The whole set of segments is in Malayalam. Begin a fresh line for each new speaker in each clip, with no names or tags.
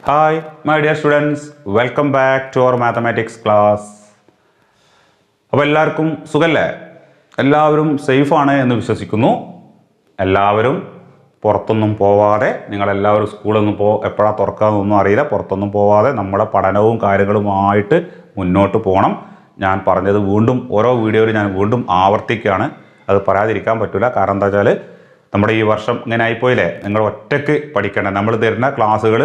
Hi, my dear students. Welcome back to our mathematics class. അപ്പോൾ എല്ലാവർക്കും സുഖല്ലേ? എല്ലാവരും സേഫാണ് എന്ന് വിശ്വസിക്കുന്നു. എല്ലാവരും പുറത്തൊന്നും പോവാതെ, നിങ്ങളെല്ലാവരും സ്കൂളൊന്നും എപ്പോഴാണ് തുറക്കാമെന്നൊന്നും അറിയില്ല, പുറത്തൊന്നും പോവാതെ നമ്മുടെ പഠനവും കാര്യങ്ങളുമായിട്ട് മുന്നോട്ട് പോകണം. ഞാൻ പറഞ്ഞത് വീണ്ടും ഓരോ വീഡിയോയിൽ ഞാൻ വീണ്ടും ആവർത്തിക്കുകയാണ്. അത് പറയാതിരിക്കാൻ പറ്റില്ല. കാരണം എന്താ വെച്ചാൽ നമ്മുടെ ഈ വർഷം ഇങ്ങനെ ആയിപ്പോയില്ലേ, നിങ്ങൾ ഒറ്റയ്ക്ക് പഠിക്കണം. നമ്മൾ തരുന്ന ക്ലാസ്സുകൾ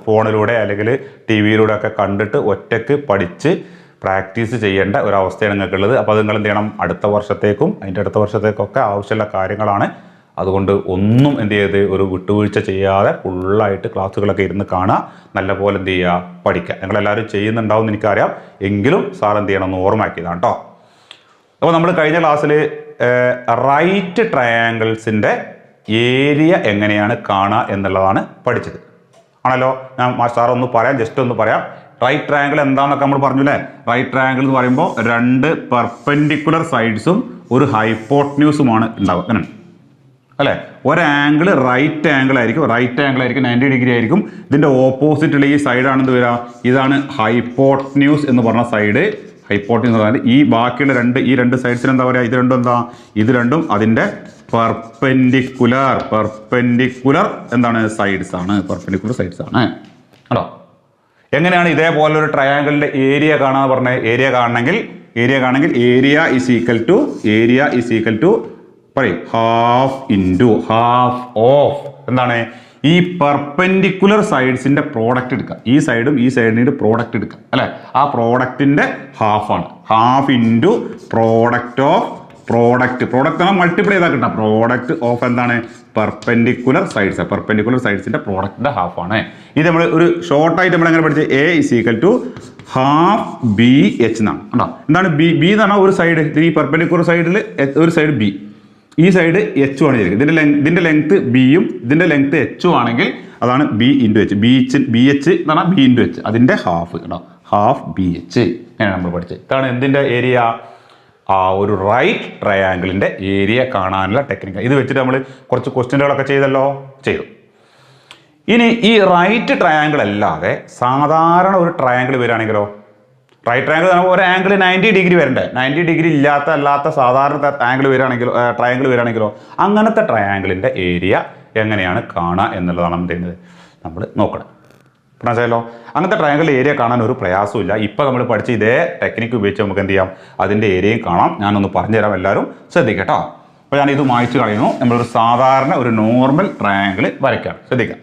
ഫോണിലൂടെ അല്ലെങ്കിൽ ടി വിയിലൂടെ ഒക്കെ കണ്ടിട്ട് ഒറ്റയ്ക്ക് പഠിച്ച് പ്രാക്ടീസ് ചെയ്യേണ്ട ഒരവസ്ഥയാണ് നിങ്ങൾക്കുള്ളത്. അപ്പോൾ അത് നിങ്ങൾ എന്ത് ചെയ്യണം, അടുത്ത വർഷത്തേക്കും അതിൻ്റെ അടുത്ത വർഷത്തേക്കൊക്കെ ആവശ്യമുള്ള കാര്യങ്ങളാണ്. അതുകൊണ്ട് ഒന്നും എന്ത് ചെയ്ത് ഒരു വിട്ടുവീഴ്ച ചെയ്യാതെ ഫുള്ളായിട്ട് ക്ലാസ്സുകളൊക്കെ ഇരുന്ന് കാണുക, നല്ലപോലെ എന്ത് ചെയ്യുക, പഠിക്കുക. നിങ്ങളെല്ലാവരും ചെയ്യുന്നുണ്ടാവും എന്ന് എനിക്കറിയാം, എങ്കിലും സാർ എന്ത് ചെയ്യണം എന്ന് ഓർമ്മയാക്കിയതാണ് കേട്ടോ. അപ്പോൾ നമ്മൾ കഴിഞ്ഞ ക്ലാസ്സിൽ റൈറ്റ് ട്രയാങ്കിൾസിൻ്റെ ഏരിയ എങ്ങനെയാണ് കാണുക എന്നുള്ളതാണ് പഠിച്ചത് ആണല്ലോ. ഞാൻ സാർ ഒന്ന് പറയാം, ജസ്റ്റ് ഒന്ന് പറയാം. റൈറ്റ് ട്രയാങ്കിൾ എന്താണെന്നൊക്കെ നമ്മൾ പറഞ്ഞു അല്ലേ. റൈറ്റ് ട്രയാങ്കിൾ എന്ന് പറയുമ്പോൾ രണ്ട് പെർപെൻഡിക്കുലർ സൈഡ്സും ഒരു ഹൈപ്പോട്ട്ന്യൂസുമാണ് ഉണ്ടാവുക, അങ്ങനെ അല്ലേ. ഒരു ആംഗിൾ റൈറ്റ് ആംഗിൾ ആയിരിക്കും, 90 ഡിഗ്രി ആയിരിക്കും. ഇതിൻ്റെ ഓപ്പോസിറ്റുള്ള ഈ സൈഡാണെന്ന് വരിക, ഇതാണ് ഹൈപ്പോട്ട്ന്യൂസ് എന്ന് പറഞ്ഞ സൈഡ്. ഹൈപ്പോട്ട്ന്യൂസ് എന്ന് പറഞ്ഞാൽ ഈ ബാക്കിയുള്ള ഈ രണ്ട് സൈഡ്സിന് എന്താ പറയുക, ഇത് രണ്ടും അതിൻ്റെ പെർപെൻഡിക്കുലർ എന്താണ് സൈഡ്സ് ആണ്, പെർപെൻഡിക്കുലർ സൈഡ്സ് ആണ് കേട്ടോ. എങ്ങനെയാണ് ഇതേപോലൊരു ട്രയാങ്കിളിൻ്റെ ഏരിയ കാണാന്ന് പറഞ്ഞത്? ഏരിയ കാണണമെങ്കിൽ ഏരിയ ഈസ് ഈക്വൽ ടു പറയും ഹാഫ് ഓഫ് എന്താണ്, ഈ പെർപെൻഡിക്കുലർ സൈഡ്സിന്റെ പ്രോഡക്റ്റ് എടുക്കുക. ഈ സൈഡും ഈ സൈഡിൻ്റെ പ്രോഡക്റ്റ് എടുക്കുക അല്ലെ. ആ പ്രോഡക്റ്റിന്റെ ഹാഫാണ്. ഹാഫ് ഇൻറ്റു പ്രോഡക്റ്റ് മൾട്ടിപ്ലൈ ചെയ്താൽ കിട്ടാം. പ്രോഡക്റ്റ് ഓഫ് എന്താണ്, പെർപെൻഡിക്കുലർ സൈഡ്സിന്റെ പ്രോഡക്റ്റിന്റെ ഹാഫാണ്. ഇത് നമ്മൾ ഒരു ഷോർട്ടായിട്ട് നമ്മൾ എങ്ങനെ പഠിച്ചത്, A is equal to half B H എന്നാണ് കേട്ടോ. എന്താണ് ബി എന്ന് പറഞ്ഞാൽ ഒരു സൈഡ്, ഈ പെർപെൻഡിക്കുലർ സൈഡിൽ ഒരു സൈഡ് ബി, ഈ സൈഡ് എച്ചും ആണ് ശരിക്കും. ഇതിന്റെ ലെങ്ത് ബിയും ഇതിന്റെ ലെങ്ത് എച്ചും ആണെങ്കിൽ അതാണ് B into H. B H എന്ന് പറഞ്ഞാൽ ബി ഇൻറ്റു എച്ച്, അതിന്റെ ഹാഫ് കേട്ടോ, ഹാഫ് ബി എച്ച്. അങ്ങനെയാണ് നമ്മൾ പഠിച്ചത്. ഇതാണ് എന്തിന്റെ ഏരിയ, ആ ഒരു റൈറ്റ് ട്രയാങ്കിളിന്റെ ഏരിയ കാണാനുള്ള ടെക്നിക്ക്. ഇത് വെച്ചിട്ട് നമ്മൾ കുറച്ച് ക്വസ്റ്റ്യനുകളൊക്കെ ചെയ്തു. ഇനി ഈ റൈറ്റ് ട്രയാങ്കിൾ അല്ലാതെ സാധാരണ ഒരു ട്രയാങ്കിൾ വരികയാണെങ്കിലോ, റൈറ്റ് ട്രയാങ്കിൾ ഒരു ആംഗിൾ 90 ഡിഗ്രി വരണ്ടേ, 90 ഡിഗ്രി അല്ലാത്ത സാധാരണ ട്രയാങ്കിൾ വരികയാണെങ്കിലോ, അങ്ങനത്തെ ട്രയാങ്കിളിൻ്റെ ഏരിയ എങ്ങനെയാണ് കാണുക എന്നുള്ളതാണ് നമ്മൾ നോക്കണം. മനസ്സിലായല്ലോ. അങ്ങനത്തെ ട്രയാങ്കിളിൻ്റെ ഏരിയ കാണാൻ ഒരു പ്രയാസമില്ല. ഇപ്പം നമ്മൾ പഠിച്ച ഇതേ ടെക്നിക്ക് ഉപയോഗിച്ച് നമുക്ക് എന്ത് ചെയ്യാം, അതിൻ്റെ ഏരിയയും കാണാം. ഞാനൊന്ന് പറഞ്ഞുതരാം, എല്ലാവരും ശ്രദ്ധിക്കട്ടോ. അപ്പോൾ ഞാൻ ഇത് മായ്ച്ചു കളയുന്നു. നമ്മളൊരു സാധാരണ ഒരു നോർമൽ ട്രയാങ്കിൾ വരയ്ക്കാം, ശ്രദ്ധിക്കാം.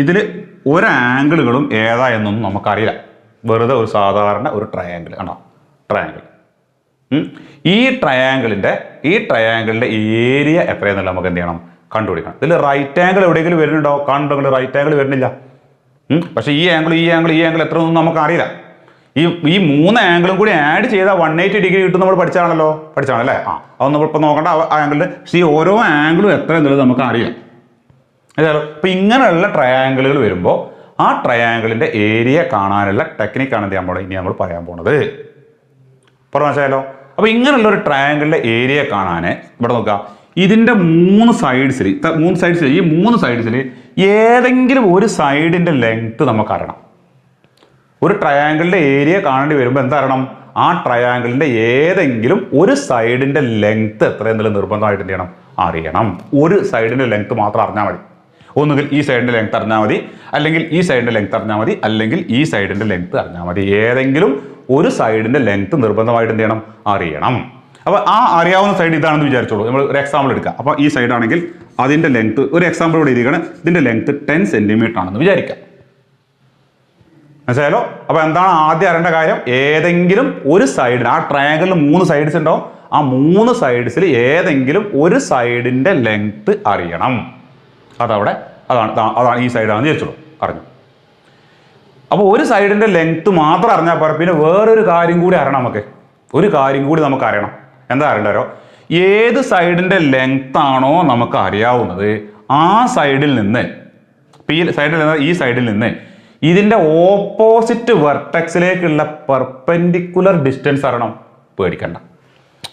ഇതിൽ ഒരു ആംഗിളുകളും ഏതാ എന്നൊന്നും നമുക്കറിയില്ല. വെറുതെ ഒരു സാധാരണ ഒരു ട്രയാങ്കിൾ കണ്ടോ, ട്രയാങ്കിൾ. ഈ ട്രയാങ്കിളിൻ്റെ ഏരിയ എത്രയെന്നുള്ള നമുക്ക് എന്ത് ചെയ്യണം, കണ്ടുപിടിക്കണം. ഇതിൽ റൈറ്റ് ആംഗിൾ എവിടെയെങ്കിലും വരുന്നുണ്ടോ? കാണുന്നുണ്ടെങ്കിൽ റൈറ്റ് ആംഗിൾ വരുന്നില്ല. പക്ഷേ ഈ ആംഗിൾ എത്രയൊന്നും നമുക്കറിയില്ല. ഈ മൂന്ന് ആംഗിളും കൂടി ആഡ് ചെയ്താൽ 180 ഡിഗ്രി കിട്ടും. നമ്മൾ പഠിച്ചാണല്ലേ. അത് നമ്മളിപ്പോൾ നോക്കേണ്ട ആംഗിളിൽ. പക്ഷേ ഈ ഓരോ ആംഗിളും എത്ര എന്നുള്ളത് നമുക്ക് അറിയാം. അപ്പൊ ഇങ്ങനെയുള്ള ട്രയാങ്കിളുകൾ വരുമ്പോൾ ആ ട്രയാങ്കിളിന്റെ ഏരിയ കാണാനുള്ള ടെക്നിക്കാണ് ഇനി നമ്മൾ പറയാൻ പോണത്. മനസ്സിലായല്ലോ. അപ്പൊ ഇങ്ങനെയുള്ള ഒരു ട്രയാങ്കിളിന്റെ ഏരിയ കാണാൻ ഇവിടെ നോക്കുക, ഇതിന്റെ മൂന്ന് സൈഡ്സിൽ ഈ മൂന്ന് സൈഡ്സിൽ ഏതെങ്കിലും ഒരു സൈഡിന്റെ ലെങ്ത് നമുക്ക് അറിയണം. ഒരു ട്രയാങ്കിളിന്റെ ഏരിയ കാണേണ്ടി വരുമ്പോൾ എന്തറിയണം, ആ ട്രയാങ്കിളിന്റെ ഏതെങ്കിലും ഒരു സൈഡിന്റെ ലെങ്ത് എത്ര എന്നുള്ള നിർബന്ധമായിട്ട് എന്ത് ചെയ്യണം, അറിയണം. ഒരു സൈഡിന്റെ ലെങ്ത് മാത്രം അറിഞ്ഞാൽ മതി. ഒന്നുകിൽ ഈ സൈഡിന്റെ ലെങ്ത് അറിഞ്ഞാൽ മതി, അല്ലെങ്കിൽ ഈ സൈഡിന്റെ ലെങ്ത് അറിഞ്ഞാൽ മതി, അല്ലെങ്കിൽ ഈ സൈഡിന്റെ ലെങ്ത് അറിഞ്ഞാൽ മതി. ഏതെങ്കിലും ഒരു സൈഡിന്റെ ലെങ്ത് നിർബന്ധമായിട്ട് എന്ത് ചെയ്യണം, അറിയണം. അപ്പോൾ ആ അറിയാവുന്ന സൈഡ് ഇതാണെന്ന് വിചാരിച്ചോളൂ. നമ്മൾ ഒരു എക്സാമ്പിൾ എടുക്കാം. അപ്പോൾ ഈ സൈഡാണെങ്കിൽ അതിന്റെ ലെങ്ത്, ഒരു എക്സാമ്പിൾ ഇവിടെ ഇരിക്കുകയാണ്, ഇതിന്റെ ലെങ്ത് 10 സെന്റിമീറ്റർ ആണെന്ന് വിചാരിക്കാം. മനസ്സിലായാലോ. അപ്പോൾ എന്താണ് ആദ്യം അറിയേണ്ട കാര്യം, ഏതെങ്കിലും ഒരു സൈഡിന്, ആ ട്രയാങ്കിളിൽ 3 സൈഡ്സ് ഉണ്ടാവും, ആ 3 സൈഡ്സിൽ ഏതെങ്കിലും ഒരു സൈഡിന്റെ ലെങ്ത് അറിയണം. അതാണ് ഈ സൈഡാണെന്ന് ചോദിച്ചോളൂ, അറിഞ്ഞു. അപ്പോൾ ഒരു സൈഡിന്റെ ലെങ്ത് മാത്രം അറിഞ്ഞാൽ പോരാ, പിന്നെ വേറൊരു കാര്യം കൂടി അറിയണം. ഒരു കാര്യം കൂടി നമുക്ക് അറിയണം. എന്താ അറിയണ്ടോ, ഏത് സൈഡിന്റെ ലെങ്ത് ആണോ നമുക്ക് അറിയാവുന്നത്, ആ സൈഡിൽ നിന്ന്, ഈ സൈഡിൽ നിന്ന് ഇതിന്റെ ഓപ്പോസിറ്റ് വെർട്ടെക്സിലേക്കുള്ള പെർപെൻഡിക്കുലർ ഡിസ്റ്റൻസ് അറിയണം. പേടിക്കണ്ട.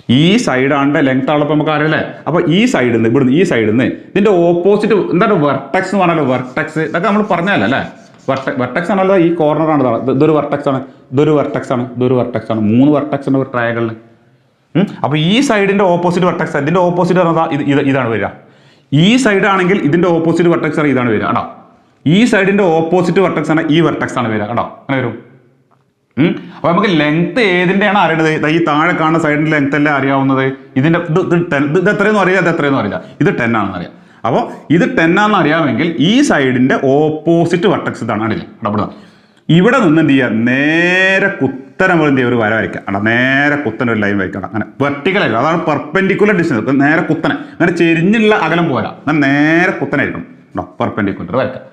ഈ സൈഡാണ് ലെങ്ത് ആണല്ലോ നമുക്ക് അറിയാം അല്ലേ. അപ്പൊ ഈ സൈഡിൽ നിന്ന് ഇവിടുന്ന് ഈ സൈഡിൽ നിന്ന് ഇതിന്റെ ഓപ്പോസിറ്റ് എന്താണ് വെർട്ടെക്സ് എന്ന് പറഞ്ഞാൽ വെർട്ടെക്സ് ഇതൊക്കെ നമ്മൾ പറഞ്ഞല്ലേ അല്ലേ. വെർട്ടെക്സ് ആണല്ലോ ഈ കോർണർ ആണ്. ഇതൊരു വെർട്ടെക്സ് ആണ്, ഇതൊരു വെർട്ടെക്സ് ആണ്, ഇതൊരു വെർട്ടെക്സ് ആണ്. 3 വെർട്ടെക്സ് ഉണ്ട് ഒരു ട്രയാങ്കിളിന്. അപ്പൊ ഈ സൈഡിന്റെ ഓപ്പോസിറ്റ് വെർട്ടെക്സ് ഇതിന്റെ ഓപ്പോസിറ്റ് ഇതാണ് വരിക. ഈ സൈഡ് ആണെങ്കിൽ ഇതിന്റെ ഓപ്പോസിറ്റ് വെർട്ടെക്സ് ആണ് ഇതാണ് വരിക കേട്ടോ. ഈ സൈഡിന്റെ ഓപ്പോസിറ്റ് വെർട്ടെക്സ് ആണ് ഈ വെർട്ടെക്സ് ആണ് വരിക കേട്ടോ. അങ്ങനെ വരും. അപ്പൊ നമുക്ക് ലെങ്ത് ഏതിന്റെയാണ് അറിയേണ്ടത്? ഈ താഴെ കാണുന്ന സൈഡിന്റെ ലെങ്ത് അല്ലേ അറിയാവുന്നത്. ഇതിന്റെ ഇത് എത്രയെന്നും അറിയില്ല, ഇത് എത്രയെന്നും അറിയില്ല. ഇത് 10 ആണെന്ന് അറിയാം. അപ്പോൾ ഇത് 10 ആണെന്ന് അറിയാമെങ്കിൽ ഈ സൈഡിന്റെ ഓപ്പോസിറ്റ് വെർട്ടെക്സ് ഇതാണ് അറിയില്ല. ഇവിടെ നിന്ന് എന്ത് ചെയ്യുക, നേരെ കുത്തനെ എന്ത് ചെയ്യുക ഒരു വര വരയ്ക്കുക. നേരെ കുത്തനെ ഒരു ലൈൻ വരയ്ക്കണം. അങ്ങനെ വെർട്ടിക്കലായിരിക്കും, അതാണ് പെർപെൻഡിക്കുലർ ഡിസ്റ്റൻസ്. നേരെ കുത്തനെ, അങ്ങനെ ചെരിഞ്ഞുള്ള അകലം പോരാ, അങ്ങനെ നേരെ കുത്തനായിരിക്കണം. പെർപെൻഡിക്കുലർ വരയ്ക്കാം.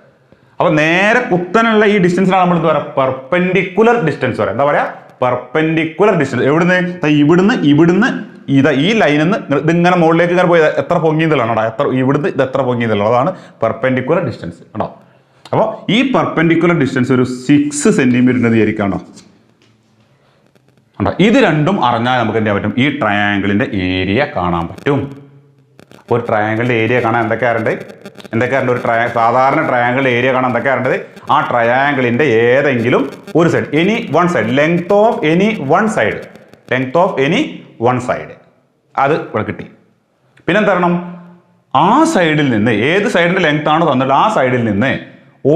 അപ്പൊ നേരെ കുത്തനുള്ള ഈ ഡിസ്റ്റൻസിനാണ് നമ്മൾ എന്താ പറയുക, പെർപെൻഡിക്കുലർ ഡിസ്റ്റൻസ് പറയാം. എന്താ പറയാ, പെർപെൻഡിക്കുലർ ഡിസ്റ്റൻസ്. ഇവിടുന്ന് ഈ ലൈനിൽ നിന്ന് ഇതിങ്ങനെ മുകളിലേക്ക് ഇങ്ങനെ പോയി എത്ര പൊങ്ങിയതല്ലോ എത്ര ഇവിടുന്ന് ഇത് എത്ര പൊങ്ങിയതല്ലോ, അതാണ് പെർപെൻഡിക്കുലർ ഡിസ്റ്റൻസ് കേട്ടോ. അപ്പോൾ ഈ പെർപെൻഡിക്കുലർ ഡിസ്റ്റൻസ് ഒരു 6 സെന്റിമീറ്റർ വിചാരിക്കാണോ. ഇത് രണ്ടും അറിഞ്ഞാൽ നമുക്ക് എന്ത് ചെയ്യാൻ പറ്റും, ഈ ട്രയാങ്കിളിന്റെ ഏരിയ കാണാൻ പറ്റും. ഒരു ട്രയാങ്കിളിന്റെ ഏരിയ കാണാൻ എന്തൊക്കെയാറുണ്ട് ഒരു സാധാരണ ട്രയാങ്കിളിന്റെ ഏരിയ കാണാൻ എന്തൊക്കെയാറുണ്ട്, ആ ട്രയാങ്കിളിന്റെ ഏതെങ്കിലും ഒരു side, any one side, length of any one side അത് ഇവിടെ കിട്ടി. പിന്നെ എന്ത് തരണം, ആ സൈഡിൽ നിന്ന് ഏത് സൈഡിന്റെ ലെങ്ത് ആണോ തന്നിട്ട് ആ സൈഡിൽ നിന്ന്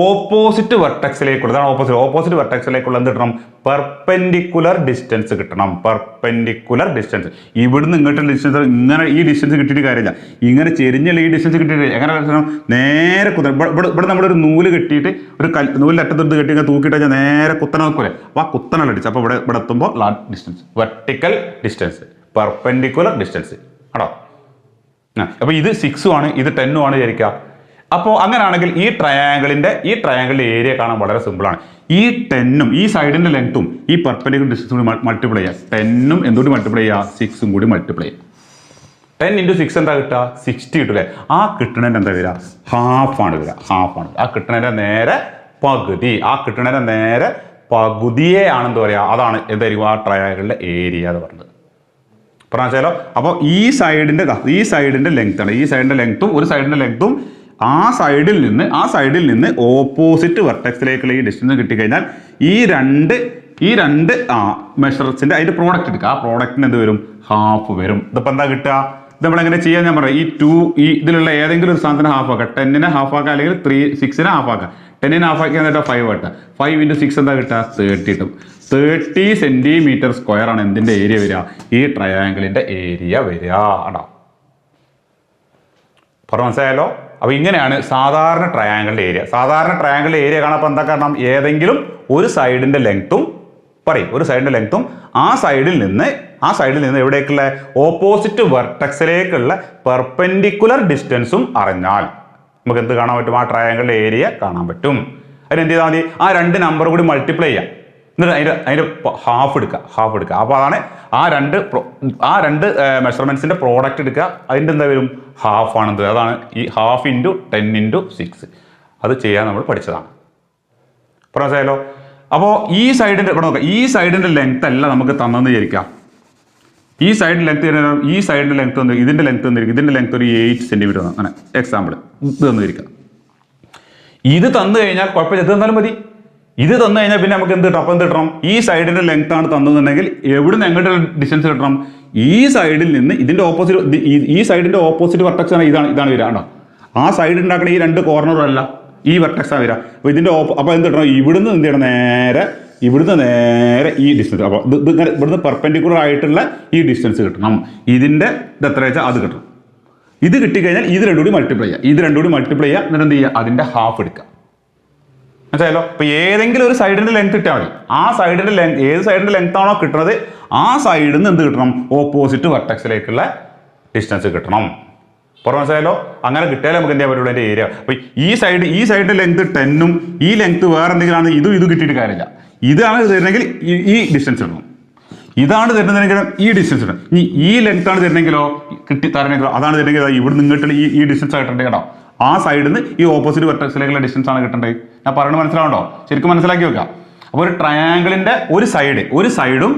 ഓപ്പോസിറ്റ് വെർട്ടെക്സിലേക്കുള്ള, ഇതാണ് ഓപ്പോസിറ്റ് വെർട്ടെക്സിലേക്കുള്ള എന്ത് കിട്ടണം, പെർപെൻഡിക്കുലർ ഡിസ്റ്റൻസ് കിട്ടണം. പെർപെൻഡിക്കുലർ ഡിസ്റ്റൻസ് ഇവിടുന്ന് ഇങ്ങോട്ടുള്ള ഡിസ്റ്റൻസ്, ഇങ്ങനെ ഈ ഡിസ്റ്റൻസ് കിട്ടിയിട്ട് കാര്യമില്ല, ഇങ്ങനെ ചെരിഞ്ഞല്ല ഈ ഡിസ്റ്റൻസ് കിട്ടിയിട്ട് എങ്ങനെ നേരെ ഇവിടെ നമ്മളൊരു നൂല് കെട്ടിയിട്ട് ഒരു നൂലിൽ അറ്റത്തെടുത്ത് കെട്ടി ഇങ്ങനെ തൂക്കിയിട്ട് കഴിഞ്ഞാൽ നേരെ കുത്തനെ നോക്കൂലേ, അപ്പോൾ ആ കുത്തനെ അടിച്ചു. അപ്പോൾ ഇവിടെ എത്തുമ്പോൾ distance vertical distance, perpendicular distance ആണോ. അപ്പോൾ ഇത് 6 ആണ്, ഇത് 10 ആണ് വിചാരിക്കുക. അപ്പോൾ അങ്ങനെയാണെങ്കിൽ ഈ ട്രയാങ്കിളിന്റെ ഏരിയ കാണാൻ വളരെ സിമ്പിളാണ്. ഈ 10ഉം ഈ സൈഡിന്റെ ലെങ്ത്തും ഈ പെർപെൻഡിക്കുലർ ഡിസ്റ്റൻസും കൂടി മൾട്ടിപ്ലൈ ചെയ്യുക. 10ഉം എന്തുകൂടി മൾട്ടിപ്ലൈ ചെയ്യുക, 6ഉം കൂടി മൾട്ടിപ്ലൈ ചെയ്യുക. 10 × 6 എന്താ കിട്ടുക, 60 കിട്ടൂലേ. ആ കിട്ടണേൻ്റെ എന്താ വരിക, ഹാഫാണ് വരിക. ആ കിട്ടണേൻ്റെ നേരെ പകുതിയെ ആണെന്ന് പറയുക. അതാണ് എന്തായിരിക്കും ആ ട്രയാങ്കിളിന്റെ ഏരിയ എന്ന് പറയുന്നത്. പറഞ്ഞാലോ. അപ്പോൾ ഈ സൈഡിന്റെ ലെങ്ത് ആണ്, ഈ സൈഡിന്റെ ലെങ്ത്തും ഒരു സൈഡിന്റെ ലെങ്ത്തും ആ സൈഡിൽ നിന്ന് ഓപ്പോസിറ്റ് വെർട്ടെക്സിലേക്കുള്ള ഈ ഡിസ്റ്റൻസ് കിട്ടിക്കഴിഞ്ഞാൽ ഈ രണ്ട് മെഷർസിന്റെ അതിന്റെ പ്രോഡക്റ്റ് എടുക്കുക. ആ പ്രോഡക്റ്റിന് എന്ത് വരും, ഹാഫ് വരും. ഇതിപ്പോൾ എന്താ കിട്ടുക, ഇത് നമ്മളെങ്ങനെ ചെയ്യാൻ ഞാൻ പറയാം. ഈ ഇതിലുള്ള ഏതെങ്കിലും ഒരു സാധനത്തിന് ഹാഫ് ആക്കുക. 10നെ ഹാഫ് ആക്കുക, അല്ലെങ്കിൽ 6നെ ഹാഫ് ആക്കുക. 10നെ ഹാഫ് ആക്കി എന്നിട്ട് 5 കിട്ടുക. 5 × 6 എന്താ കിട്ടുക, 30 കിട്ടും. 30 സെന്റിമീറ്റർ സ്ക്വയർ ആണ് എന്തിന്റെ ഏരിയ വരിക, ഈ ട്രയാങ്കിളിന്റെ ഏരിയ വരിക. ആണോ, പറഞ്ഞു മനസ്സിലായല്ലോ. അപ്പൊ ഇങ്ങനെയാണ് സാധാരണ ട്രയാങ്കിളിന്റെ ഏരിയ. കാണാൻ എന്താ കാരണം, ഏതെങ്കിലും ഒരു സൈഡിന്റെ ലെങ്ത്തും ആ സൈഡിൽ നിന്ന് എവിടേക്കുള്ള ഓപ്പോസിറ്റ് വെർട്ടെക്സിലേക്കുള്ള പെർപെൻഡിക്കുലർ ഡിസ്റ്റൻസും അറിഞ്ഞാൽ നമുക്ക് എന്ത് കാണാൻ പറ്റും, ആ ട്രയാങ്കിളിന്റെ ഏരിയ കാണാൻ പറ്റും. അതിന് എന്ത് ചെയ്താൽ മതി, ആ 2 നമ്പർ കൂടി മൾട്ടിപ്ലൈ ചെയ്യാം, എന്നിട്ട് അതിന്റെ ഹാഫ് എടുക്കുക. അപ്പോൾ അതാണ് ആ രണ്ട് മെഷർമെന്റ്സിന്റെ പ്രോഡക്റ്റ് എടുക്കുക. അതിന്റെ എന്താ വരും, ഹാഫ് ആണെന്ത്. അതാണ് ഈ ഹാഫ് × 10 × 6. അത് ചെയ്യാൻ നമ്മൾ പഠിച്ചതാണ്. മനസ്സിലായല്ലോ. അപ്പോൾ ഈ സൈഡിന്റെ ഇവിടെ നോക്കാം, ഈ സൈഡിന്റെ ലെങ്ത് അല്ല നമുക്ക് തന്നെന്ന് വിചാരിക്കാം. ഈ സൈഡിന്റെ ലെങ്ത് ഇതിന്റെ ലെങ്ത് ഒരു 8 സെന്റിമീറ്റർ. അങ്ങനെ എക്സാമ്പിൾ ഇത് തന്നിരിക്കാം. ഇത് തന്നു കഴിഞ്ഞാൽ കുഴപ്പമില്ല, ഇത് തന്നാലും മതി. ഇത് തന്നു കഴിഞ്ഞാൽ പിന്നെ നമുക്ക് എന്ത് കിട്ടും, അപ്പം എന്ത് കിട്ടണം, ഈ സൈഡിന്റെ ലെങ്ത് ആണ് തന്നതെന്നുണ്ടെങ്കിൽ എവിടുന്ന് എങ്ങോട്ട് ഡിസ്റ്റൻസ് കിട്ടണം, ഈ സൈഡിൽ നിന്ന് ഇതിന്റെ ഈ സൈഡിന്റെ ഓപ്പോസിറ്റ് വെർട്ടെക്സ് ആണ് ഇതാണ് വരിക. ആണോ, ആ സൈഡ് ഉണ്ടാക്കണ ഈ 2 കോർണറും അല്ല, ഈ വെർട്ടെക്സ് ആണ് വരിക. അപ്പോൾ ഇതിന്റെ അപ്പോൾ എന്ത് കിട്ടണം, ഇവിടുന്ന് എന്ത് ചെയ്യണം, നേരെ ഈ ഡിസ്റ്റൻസ്. അപ്പോൾ ഇവിടുന്ന് പെർപെൻഡിക്കുലർ ആയിട്ടുള്ള ഈ ഡിസ്റ്റൻസ് കിട്ടണം. ഇതിന്റെ ഇത് എത്ര വെച്ചാൽ അത് കിട്ടണം. ഇത് കിട്ടിക്കഴിഞ്ഞാൽ ഇത് രണ്ടും കൂടി മൾട്ടിപ്ലൈ ചെയ്യുക. എന്നിട്ട് എന്ത് ചെയ്യുക, അതിന്റെ ഹാഫ് എടുക്കുക. മനസ്സിലായല്ലോ. അപ്പൊ ഏതെങ്കിലും ഒരു സൈഡിന്റെ ലെങ്ത് കിട്ടിയാൽ മതി. ആ സൈഡിന്റെ ലെങ്ത്, ഏത് സൈഡിന്റെ ലെങ്ത് ആണോ കിട്ടുന്നത്, ആ സൈഡിൽ നിന്ന് എന്ത് കിട്ടണം, ഓപ്പോസിറ്റ് വെർട്ടെക്സിലേക്കുള്ള ഡിസ്റ്റൻസ് കിട്ടണം. മനസ്സിലായല്ലോ. അങ്ങനെ കിട്ടിയാലേ നമുക്ക് എന്ത് ചെയ്യാൻ പറ്റുള്ളൂ, അതിന്റെ ഏരിയ. അപ്പൊ ഈ സൈഡിന്റെ ലെങ്ത് 10ഉം ഈ ലെങ്ത് വേറെ എന്തെങ്കിലും ആണ്, ഇത് കിട്ടിയിട്ട് കാര്യമില്ല. ഇതാണ് തരുന്നെങ്കിൽ ഈ ഡിസ്റ്റൻസ് ഇടണം, ഇതാണ് തരുന്നതെങ്കിൽ ഈ ഡിസ്റ്റൻസ് ഇടണം. ഈ ലെങ്ത് ആണ് തരണമെങ്കിലോ അതാണ് തരണമെങ്കിൽ ഇവിടെ നിന്നിട്ടുള്ള ഈ ഡിസ്റ്റൻസ് കിട്ടണ്ടേ കേട്ടോ. ആ സൈഡിൽ നിന്ന് ഈ ഓപ്പോസിറ്റ് വെർട്ടെക്സിലേക്കുള്ള ഡിസ്റ്റൻസ് ആണ് കിട്ടേണ്ടത്. ഞാൻ പറയുന്നത് മനസ്സിലാവണ്ടോ, ശരിക്കും മനസ്സിലാക്കി വെക്കാം. അപ്പോൾ ഒരു ട്രയാങ്കിളിന്റെ ഒരു സൈഡും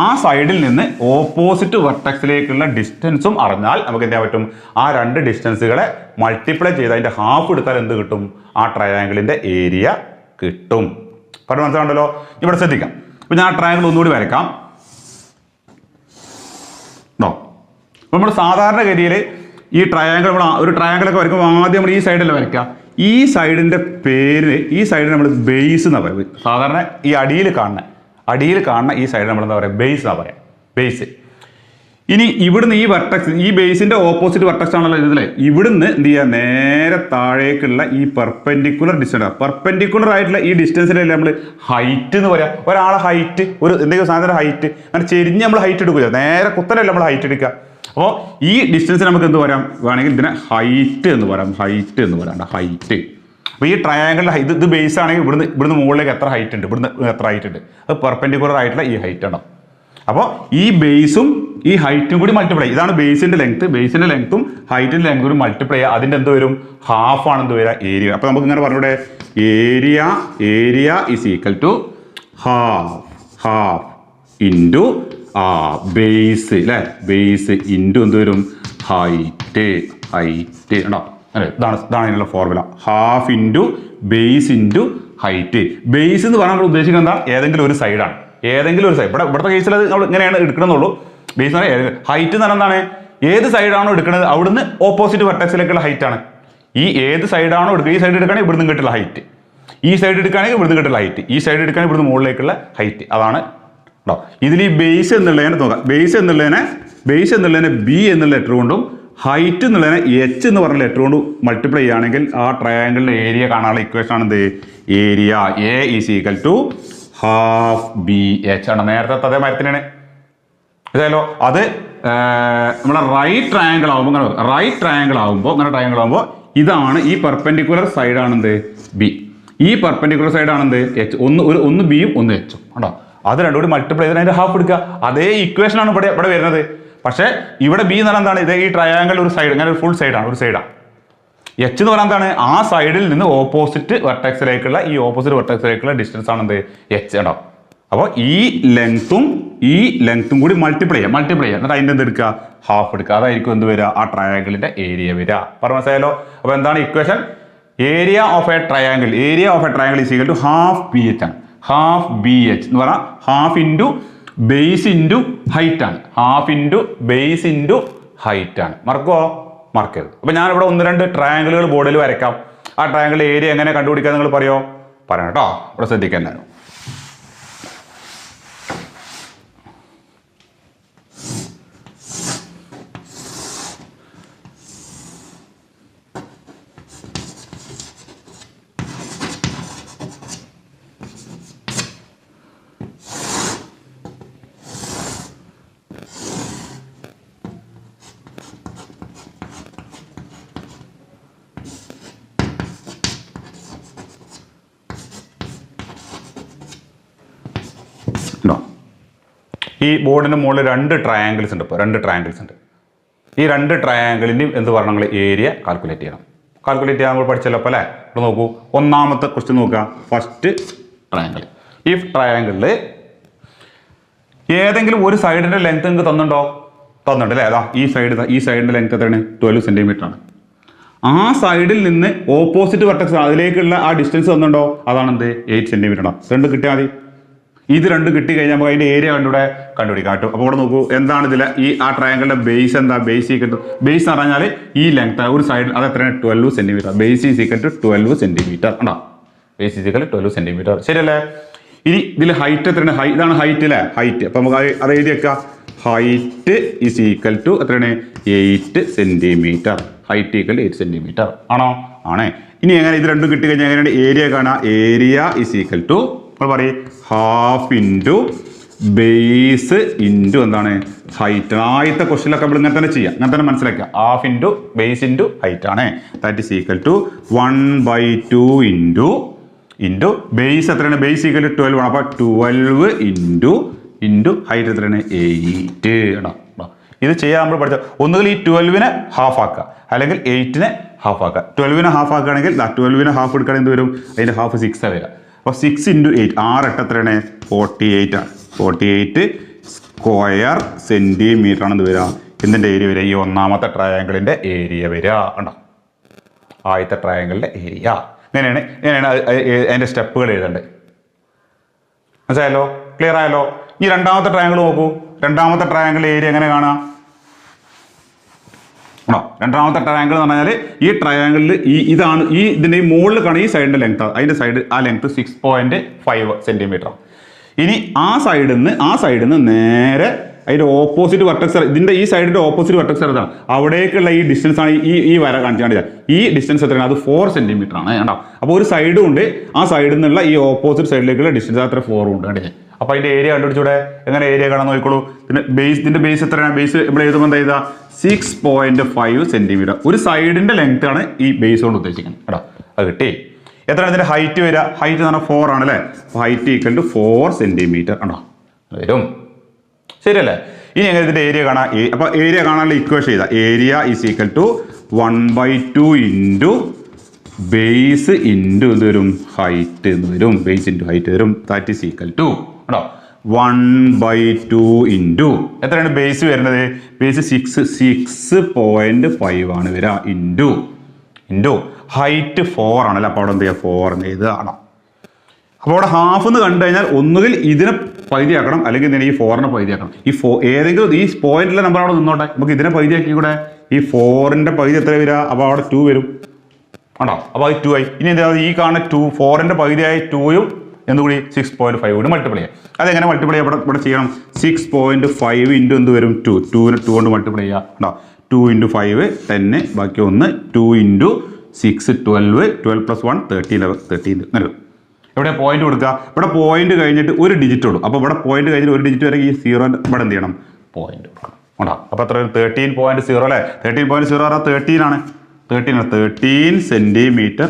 ആ സൈഡിൽ നിന്ന് ഓപ്പോസിറ്റ് വെർട്ടെക്സിലേക്കുള്ള ഡിസ്റ്റൻസും അറിഞ്ഞാൽ നമുക്ക് എന്ത് ചെയ്യാൻ പറ്റും? ആ രണ്ട് ഡിസ്റ്റൻസുകളെ മൾട്ടിപ്ലൈ ചെയ്ത് അതിൻ്റെ ഹാഫ് എടുത്താൽ എന്ത് കിട്ടും? ആ ട്രയാങ്കിളിൻ്റെ ഏരിയ കിട്ടും. പറഞ്ഞു മനസ്സിലാണ്ടല്ലോ? ഇവിടെ ശ്രദ്ധിക്കാം. അപ്പോൾ ഞാൻ ട്രയാങ്കിൾ ഒന്നുകൂടി വരയ്ക്കാം. നമ്മൾ സാധാരണഗതിയിൽ ഈ ട്രയാങ്കിൾ നമ്മൾ ഒരു ട്രയാങ്കിളൊക്കെ വരയ്ക്കുമ്പോൾ ആദ്യം നമ്മൾ ഈ സൈഡല്ലേ വരയ്ക്കുക. ഈ സൈഡിൻ്റെ പേര്, ഈ സൈഡിൽ നമ്മൾ ബേസ് എന്നാണ് പറയുന്നത്. സാധാരണ ഈ അടിയിൽ കാണുന്ന ഈ സൈഡ് നമ്മൾ എന്താ പറയുക? ബേസ് എന്നാണ് പറയാം. ബേസ്. ഇനി ഇവിടുന്ന് ഈ വെർട്ടെക്സ്, ഈ ബേസിൻ്റെ ഓപ്പോസിറ്റ് വെർട്ടെക്സ് ആണല്ലോ ഇതിലെ, ഇവിടുന്ന് എന്ത് ചെയ്യുക? നേരെ താഴേക്കുള്ള ഈ പെർപെൻഡിക്കുലർ ഡിസ്റ്റൻസ്, പെർപെൻഡിക്കുലർ ആയിട്ടുള്ള ഈ ഡിസ്റ്റൻസിലല്ലേ നമ്മൾ ഹൈറ്റ് എന്ന് പറയാം. ഒരാളെ ഹൈറ്റ്, ഒരു എന്തെങ്കിലും സാധനത്തിൻ്റെ ഹൈറ്റ്, അങ്ങനെ ചെരിഞ്ഞ് നമ്മൾ ഹൈറ്റ് എടുക്കുക, നേരെ കുത്തനല്ല നമ്മൾ ഹൈറ്റ് എടുക്കുക. അപ്പോൾ ഈ ഡിസ്റ്റൻസ് നമുക്ക് എന്ത് പറയാം? വേണമെങ്കിൽ ഇതിനെ ഹൈറ്റ് എന്ന് പറയാം. ഹൈറ്റ് എന്ന് പറയാം. ഹൈറ്റ്. അപ്പോൾ ഈ ട്രയാങ്കിളിൻ്റെ ഇത് ബേസ് ആണെങ്കിൽ ഇവിടുന്ന് മുകളിലേക്ക് എത്ര ഹൈറ്റ് ഉണ്ട്, ഇവിടുന്ന് എത്ര ഹൈറ്റ് ഉണ്ട്, അത് പെർപെൻഡിക്കുലർ ആയിട്ടുള്ള ഈ ഹൈറ്റ് ഉണ്ടാവും. അപ്പോൾ ഈ ബേസും ഈ ഹൈറ്റും കൂടി മൾട്ടിപ്ലൈ, ഇതാണ് ബേസിൻ്റെ ലെങ്ത്. ബേസിൻ്റെ ലെങ്ത്തും ഹൈറ്റിൻ്റെ ലെങ്ത്തും കൂടി മൾട്ടിപ്ലൈ ചെയ്യുക. അതിൻ്റെ എന്ത് വരും? ഹാഫ് ആണ് എന്ത് വരിക? ഏരിയ. അപ്പോൾ നമുക്ക് ഇങ്ങനെ പറഞ്ഞൂടെ? Area is equal to half into base അല്ലേ? ബേസ് ഇൻറ്റു എന്ത് വരും? ഹൈറ്റ് ഉണ്ടോ? അല്ലേ? ഇതാണ് അതിനുള്ള formula. Half into base into height. Base എന്ന് പറഞ്ഞാൽ നമ്മൾ ഉദ്ദേശിക്കുന്നത് എന്താ? ഏതെങ്കിലും ഒരു സൈഡാണ്. ഏതെങ്കിലും ഒരു സൈഡ്. ഇവിടുത്തെ കേസിൽ അത് നമ്മൾ ഇങ്ങനെയാണ് എടുക്കണമെന്നുള്ളൂ. ബേസ് എന്ന് പറഞ്ഞാൽ ഹൈറ്റ് എന്ന് പറഞ്ഞാൽ എന്താണ്? ഏത് സൈഡാണോ എടുക്കുന്നത് അവിടുന്ന് ഓപ്പോസിറ്റ് വെർട്ടെക്സിലേക്കുള്ള ഹൈറ്റ് ആണ്. ഈ ഏത് സൈഡാണോ എടുക്കുക, ഈ സൈഡ് എടുക്കുകയാണെങ്കിൽ ഇവിടുന്ന് കിട്ടുള്ള ഹൈറ്റ്, ഈ സൈഡ് എടുക്കുകയാണെങ്കിൽ ഇവിടുന്ന് കിട്ടുള്ള ഹൈറ്റ്, ഈ സൈഡ് എടുക്കുകയാണെങ്കിൽ ഇവിടുന്ന് മുകളിലേക്കുള്ള ഹൈറ്റ്. അതാണ് കേട്ടോ. ഇതിൽ ഈ ബേസ് എന്നുള്ളതിനെ നോക്കാം. ബേസ് എന്നുള്ളതിനെ ബി എന്നുള്ള ലെറ്റർ കൊണ്ടും ഹൈറ്റ് എന്നുള്ളതിനെ എച്ച് എന്ന് പറഞ്ഞ ലെറ്റർ കൊണ്ട് മൾട്ടിപ്ലൈ ചെയ്യുകയാണെങ്കിൽ ആ ട്രയാങ്കിളിൻ്റെ ഏരിയ കാണാനുള്ള ഇക്വേഷൻ ആണ് എന്ത്? Area A is equal to half B H ആണ്. നേരത്തെ അതേ മരത്തിനാണ് ഇതായാലോ. അത് നമ്മളെ റൈറ്റ് ട്രയാങ്കിൾ ആകുമ്പോൾ ഇങ്ങനെ ഇതാണ് ഈ പെർപെൻഡിക്കുലർ സൈഡാണെന്ത്? ബി. ഈ പെർപെൻഡിക്കുലർ സൈഡാണെന്ത്? എച്ച്. ഒന്ന് ബിയും ഒന്ന് എച്ചും കേട്ടോ. അത് രണ്ടും കൂടി മൾട്ടിപ്ലൈ ചെയ്ത് അതിൻ്റെ ഹാഫ് എടുക്കുക. അതേ ഇക്വേഷനാണ് ഇവിടെ വരുന്നത്. പക്ഷേ ഇവിടെ ബി എന്ന് പറഞ്ഞാൽ എന്താണ്? ഇത് ഈ ട്രയാങ്കിൾ ഒരു സൈഡ്, ഇങ്ങനെ ഒരു ഫുൾ സൈഡാണ്, ഒരു സൈഡാണ്. എച്ച് എന്ന് പറഞ്ഞാൽ എന്താണ്? ആ സൈഡിൽ നിന്ന് ഓപ്പോസിറ്റ് വെർട്ടെക്സിലേക്കുള്ള ഡിസ്റ്റൻസ് ആണ് എന്ത്? എച്ച് കേട്ടോ. അപ്പോൾ ഈ ലെങ്ത്തും കൂടി മൾട്ടിപ്ലൈ ചെയ്യാം. എന്നിട്ട് അതിൻ്റെ എന്ത് എടുക്കുക? ഹാഫ് എടുക്കുക. അതായിരിക്കും എന്ത് വരിക? ആ ട്രയാങ്കിളിൻ്റെ ഏരിയ വരിക. പറഞ്ഞു മനസ്സിലായല്ലോ? അപ്പോൾ എന്താണ് equation? Area of a triangle is equal to half B H ആണ്. ഹാഫ് ബി എച്ച് എന്ന് പറഞ്ഞാൽ half into base into height ആണ്. Half into base into height ആണ്. മറക്കരുത്. അപ്പോൾ ഞാനിവിടെ 1-2 ട്രയാങ്കിളുകൾ ബോർഡിൽ വരയ്ക്കാം. ആ ട്രയാങ്കിൾ ഏരിയ എങ്ങനെ കണ്ടുപിടിക്കുക നിങ്ങൾ പറയണം കേട്ടോ. ഇവിടെ ശ്രദ്ധിക്കാൻ എല്ലാവരും. ഈ ബോർഡിൻ്റെ മുകളിൽ 2 ട്രയാങ്കിൾസ് ഉണ്ട്. ഇപ്പോൾ 2 ട്രയാങ്കിൾസ് ഉണ്ട്. ഈ 2 ട്രയാങ്കിളിൻ്റെയും എന്ത് പറഞ്ഞാൽ നിങ്ങൾ ഏരിയ കാൽക്കുലേറ്റ് ചെയ്യണം. നമ്മൾ പഠിച്ചല്ലോ അപ്പോൾ അല്ലേ? ഇവിടെ നോക്കൂ, ഒന്നാമത്തെ ക്വസ്റ്റ്യൻ നോക്കുക. First triangle. ഈ ട്രയാങ്കിളിൽ ഏതെങ്കിലും ഒരു സൈഡിൻ്റെ ലെങ്ത് നിങ്ങൾക്ക് തന്നിട്ടുണ്ട് അല്ലേ? അതാ ഈ സൈഡിൻ്റെ ലെങ്ത് എത്രയാണ്? 12 സെൻറ്റിമീറ്റർ ആണ്. ആ സൈഡിൽ നിന്ന് ഓപ്പോസിറ്റ് വെർട്ടെക്സ് അതിലേക്കുള്ള ആ ഡിസ്റ്റൻസ് തന്നിട്ടുണ്ടോ? അതാണെന്ത്? 8 സെൻറ്റിമീറ്റർ ആണ്. 2 കിട്ടിയാൽ മതി. ഇത് 2 കിട്ടിക്കഴിഞ്ഞാൽ നമുക്ക് അതിൻ്റെ ഏരിയ കണ്ടുപിടിക്കാം കേട്ടോ. അപ്പോൾ ഇവിടെ നോക്കൂ, എന്താണ് ഇതിൽ ആ ട്രയാങ്കിളിൻ്റെ ബേസ് എന്താ? ബേസ് ഈക്വൽ ടു ബേസ് എന്ന് പറഞ്ഞാൽ ഈ ലെങ്ത് ഒരു സൈഡിൽ അത് എത്രയാണ്? 12 centimetre. Base is equal to 12 centimetre ഉണ്ടോ? Base is equal to 12 centimetre. ശരിയല്ലേ? ഇനി ഇതിൽ ഹൈറ്റ് എത്രയാണ്? ഇതാണ് ഹൈറ്റ് അല്ലേ? ഹൈറ്റ്. അപ്പോൾ നമുക്ക് അത് എഴുതി വെക്കാം. ഹൈറ്റ് ഈസ് ഈക്വൽ ടു എത്രയാണ്? 8 സെൻറ്റിമീറ്റർ. ഹൈറ്റ് ഈക്വൽ 8 സെൻറ്റിമീറ്റർ ആണോ? ആണ്. ഇനി എങ്ങനെ ഇത് 2 കിട്ടിക്കഴിഞ്ഞാൽ എങ്ങനെയാണ് ഏരിയ കാണാം? ഏരിയ ഈസ് ഈക്വൽ ടു നമ്മൾ പറയും ഹാഫ് ഇൻറ്റു ബേസ് ഇൻറ്റു എന്താണ്? ഹൈറ്റ്. ആദ്യത്തെ ക്വസ്റ്റ്യനിലൊക്കെ നമ്മൾ ഇങ്ങനെ തന്നെ ചെയ്യാം, ഇങ്ങനെ തന്നെ മനസ്സിലാക്കുക. Half into base into height ആണ്. That is equal to 1/2 into base എത്രയാണ്? ബേസ് ഈക്വൽ ടു 12 ആണ്. അപ്പോൾ 12 ഇൻറ്റു ഹൈറ്റ് എത്രയാണ്? 8 കേട്ടോ. ഇത് ചെയ്യാൻ നമ്മൾ പഠിച്ച ഒന്നുകിൽ ഈ 12നെ ഹാഫ് ആക്കുക, അല്ലെങ്കിൽ 8നെ ഹാഫ് ആക്കുക. 12നെ ഹാഫ് ആക്കുകയാണെങ്കിൽ 12നെ ഹാഫ് എടുക്കുകയാണെങ്കിൽ എന്ത് വരും? അതിൻ്റെ ഹാഫ് 6 വരിക. അപ്പോൾ 6 × 8 6 8 എത്രയാണ്? 48 ആണ്. 48 സ്ക്വയർ സെൻറ്റിമീറ്റർ ആണ് എന്ത് വരിക, എന്തിൻ്റെ ഏരിയ വരിക, ഈ ഒന്നാമത്തെ ട്രയാങ്കിളിൻ്റെ ഏരിയ വരിക. ഉണ്ടോ, ആദ്യത്തെ ട്രയാങ്കിളിൻ്റെ ഏരിയ. ഇങ്ങനെയാണ് അതിൻ്റെ സ്റ്റെപ്പുകൾ എഴുതേണ്ടത്. മനസ്സിലായല്ലോ, ക്ലിയർ ആയല്ലോ. ഈ രണ്ടാമത്തെ ട്രയാങ്കിൾ നോക്കൂ. രണ്ടാമത്തെ ട്രയാങ്കിൾ ഏരിയ എങ്ങനെ കാണാം? രണ്ടാമത്തെ ട്രയാങ്കിൾ എന്ന് പറഞ്ഞാൽ ഈ ട്രയാങ്കിളിൽ ഇതാണ് ഇതിൻ്റെ മുകളിൽ കാണുന്ന ഈ സൈഡിൻ്റെ ലെങ്ത്, അതിൻ്റെ സൈഡ് ആ ലെങ്ത് 6.5 സെൻറ്റിമീറ്റർ. ഇനി ആ സൈഡിൽ നിന്ന് നേരെ അതിൻ്റെ ഓപ്പോസിറ്റ് വെർട്ടെക്സ്, ഇതിൻ്റെ ഈ സൈഡിൻ്റെ ഓപ്പോസിറ്റ് വെർട്ടെക്സ് ഏതാണ്, അവിടേക്കുള്ള ഈ ഡിസ്റ്റൻസ് ആണ് ഈ വര കാണിച്ചാൽ ഈ ഡിസ്റ്റൻസ് എത്രയാണ്, അത് 4 സെൻറ്റിമീറ്റർ ആണ്. കണ്ടോ, അപ്പോൾ ഒരു സൈഡും ഉണ്ട്, ആ സൈഡിൽ നിന്നുള്ള ഈ ഓപ്പോസിറ്റ് സൈഡിലേക്കുള്ള ഡിസ്റ്റൻസ് അത്ര 4 ഉണ്ട്. കണ്ടില്ലേ, അപ്പോൾ അതിൻ്റെ ഏരിയ കണ്ടുപിടിച്ചൂടെ, എങ്ങനെ ഏരിയ കാണാൻ നോക്കിക്കോളൂ. പിന്നെ ഇതിൻ്റെ ബേസ് എത്രയാണ്, ബേസ് ഇവിടെ എഴുതുമ്പോൾ എന്താ ചെയ്താൽ 6.5 സെൻറ്റിമീറ്റർ. ഒരു സൈഡിൻ്റെ ലെങ്ത് ആണ് ഈ ബേസ് കൊണ്ട് ഉദ്ദേശിക്കുന്നത്. കേട്ടോ, അത് കിട്ടി. എത്രയാണ് ഇതിൻ്റെ ഹൈറ്റ് വരിക? ഹൈറ്റ് എന്ന് പറഞ്ഞാൽ 4 ആണല്ലേ, അപ്പോൾ ഹൈറ്റ് ഈക്വൽ ടു 4 സെൻറ്റിമീറ്റർ. ആണോ, വരും. ശരിയല്ലേ? ഇനി എങ്ങനെ ഇതിൻ്റെ ഏരിയ കാണാം? അപ്പോൾ ഏരിയ കാണാനുള്ള ഇക്വേഷൻ ചെയ്താൽ area is equal to 1/2 into base into ഇത് വരും ഹൈറ്റ് എന്ന് വരും, ബേസ് ഇൻറ്റു ഹൈറ്റ് വരും. ദാറ്റ് ഈസ് ഈക്വൽ ടു കേട്ടോ 1/2 ഇൻറ്റു എത്രയാണ് ബേസ് വരുന്നത്? ബേസ് 6.5 ആണ് വരിക, ഇൻറ്റു ഹൈറ്റ് 4 ആണല്ലോ, അപ്പോൾ അവിടെ എന്ത് ചെയ്യുക, 4 എഴുതുകയാണ്. അപ്പോൾ അവിടെ ഹാഫ് എന്ന് കണ്ടു കഴിഞ്ഞാൽ ഒന്നുകിൽ ഇതിനെ പകുതിയാക്കണം, അല്ലെങ്കിൽ ഇതിനെ ഈ 4നെ പകുതിയാക്കണം. ഏതെങ്കിലും ഈ പോയിന്റിലെ നമ്പർ അവിടെ നിന്നോട്ടെ, നമുക്ക് ഇതിനെ പകുതിയാക്കി കൂടെ. ഈ 4ന്റെ പകുതി എത്ര വരിക? അപ്പോൾ അവിടെ 2 വരും. ആണോ, അപ്പോൾ അത് 2 ആയി. ഇനി എന്താ, ഈ കാണുന്ന 4ന്റെ പകുതിയായി 2യും എന്തുകൂടി 6.5 കൂടി മൾട്ടിപ്ലൈ ചെയ്യാം. അതെങ്ങനെ മൾട്ടിപ്ലൈ ചെയ്യാം? ഇവിടെ ചെയ്യണം. 6.5 ഇൻറ്റു എന്ത് വരും? 2. 2നെ 2 കൊണ്ട് മൾട്ടിപ്ലൈ ചെയ്യുക. കേട്ടോ, 2 × 5 10, ബാക്കി 1. 2 × 6 12, 12 + 1 13 വരും. ഇവിടെ പോയിന്റ് കൊടുക്കുക. ഇവിടെ പോയിന്റ് കഴിഞ്ഞിട്ട് ഒരു ഡിജിറ്റ് ഉള്ളൂ. അപ്പോൾ ഇവിടെ പോയിന്റ് കഴിഞ്ഞിട്ട് ഒരു ഡിജിറ്റ് വരെ ഈ 0 ഇവിടെ എന്ത് ചെയ്യണം? പോയിന്റ് കൊടുക്കണം. ഉണ്ടോ, അപ്പോൾ എത്ര 13.0 അല്ലേ? 13.0 പറഞ്ഞാൽ 13 ആണ്. 13 സെൻറ്റിമീറ്റർ.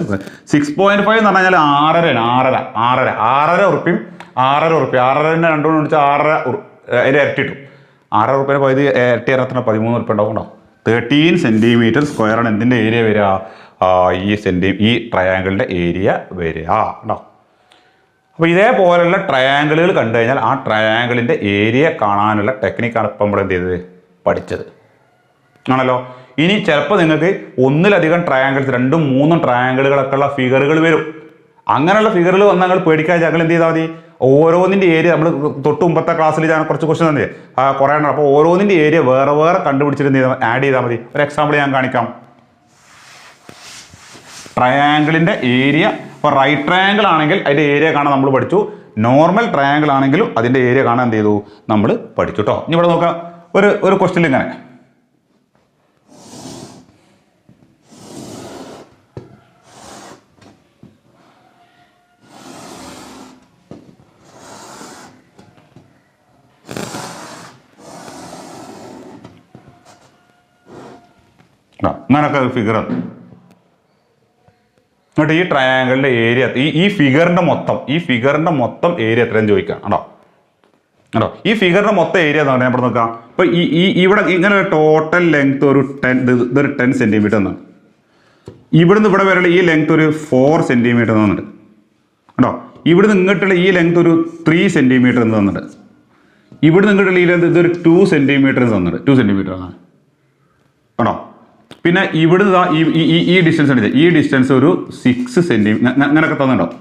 6.5 എന്ന് പറഞ്ഞാൽ 6.5 ഉറുപ്പ്യം 6.5 2 കൊണ്ട് വിളിച്ചാൽ 6 അതിൻ്റെ ഇരട്ടി കിട്ടും. 6 ഉറുപ്പ്യൻ്റെ പകുതി ഇരട്ടി ഇറത്തിന് 13 ഉറുപ്പ്യ ഉണ്ടാവും. ഉണ്ടോ, 13 സെൻറ്റിമീറ്റർ സ്ക്വയർ ആണ് എന്തിൻ്റെ ഏരിയ വരിക? ഈ ട്രയാങ്കിളിൻ്റെ ഏരിയ വരിക. ഉണ്ടോ, അപ്പോൾ ഇതേപോലെയുള്ള ട്രയാങ്കിളുകൾ കണ്ടു കഴിഞ്ഞാൽ ആ ട്രയാങ്കിളിൻ്റെ ഏരിയ കാണാനുള്ള ടെക്നിക്കാണ് ഇപ്പം നമ്മൾ എന്ത് ചെയ്തത്, പഠിച്ചത് ആണല്ലോ. ഇനി ചിലപ്പോൾ നിങ്ങൾക്ക് ഒന്നിലധികം ട്രയാങ്കിൾസ്, 2ഉം 3ഉം ട്രയാങ്കിളുകളൊക്കെ ഉള്ള ഫിഗറുകൾ വരും. അങ്ങനെയുള്ള ഫിഗറുകൾ വന്നാൽ നിങ്ങൾ പേടിക്കാതെ ഞങ്ങൾ എന്ത് ചെയ്താൽ മതി, ഓരോന്നിൻ്റെ ഏരിയ നമ്മൾ തൊട്ട് മുമ്പത്തെ ക്ലാസ്സിൽ ഞാൻ കുറച്ച് ക്വസ്റ്റ്യൻ തന്നെ കുറേ ഉണ്ട്. അപ്പോൾ ഓരോന്നിൻ്റെ ഏരിയ വേറെ കണ്ടുപിടിച്ചിട്ട് എന്ത് ചെയ്താൽ ആഡ് ചെയ്താൽ മതി. ഒരു എക്സാമ്പിൾ ഞാൻ കാണിക്കാം. ട്രയാങ്കിളിൻ്റെ ഏരിയ, ഇപ്പോൾ റൈറ്റ് ട്രയാങ്കിൾ ആണെങ്കിൽ അതിൻ്റെ ഏരിയ കാണാൻ നമ്മൾ പഠിച്ചു. നോർമൽ ട്രയാങ്കിൾ ആണെങ്കിലും അതിൻ്റെ ഏരിയ കാണാൻ എന്ത് ചെയ്തു, നമ്മൾ പഠിച്ചു. കേട്ടോ, ഇനി ഇവിടെ നോക്കാം. ഒരു ക്വസ്റ്റ്യൻ ഇങ്ങനെ, അങ്ങനൊക്കെ ഫിഗർ. എന്നിട്ട് ഈ ട്രയാങ്കിളിൻ്റെ ഏരിയ, ഈ ഫിഗറിൻ്റെ മൊത്തം ഏരിയ എത്രയും ചോദിക്കാം. കേട്ടോ, ഈ ഫിഗറിൻ്റെ മൊത്തം ഏരിയ എന്ന് പറഞ്ഞാൽ ഇവിടെ നോക്കാം. അപ്പോൾ ഇവിടെ ഇങ്ങനെ ടോട്ടൽ ലെങ്ത് ഒരു 10 സെൻറ്റിമീറ്റർ എന്നാണ്. ഇവിടുന്ന് ഇവിടെ വരെയുള്ള ഈ ലെങ്ത് ഒരു 4 സെൻറ്റിമീറ്റർ തന്നിട്ട്. കേട്ടോ, ഇവിടുന്ന് ഇങ്ങോട്ടുള്ള ഈ ലെങ്ത് ഒരു 3 സെൻറ്റിമീറ്റർ എന്ന് തന്നിട്ട്. ഇവിടുന്ന് ഇങ്ങോട്ടുള്ള ഈ ലെങ്ത് ഇതൊരു 2 സെൻറ്റിമീറ്റർ തന്നിട്ട്. 2 സെൻറ്റിമീറ്റർ ആണ്. കേട്ടോ, പിന്നെ ഇവിടുന്ന് ഈ ഡിസ്റ്റൻസ് ഉണ്ട്, ഈ ഡിസ്റ്റൻസ് ഒരു 6 സെൻറ്റിമീറ്റർ അങ്ങനെയൊക്കെ തന്നിട്ടുണ്ടാവും.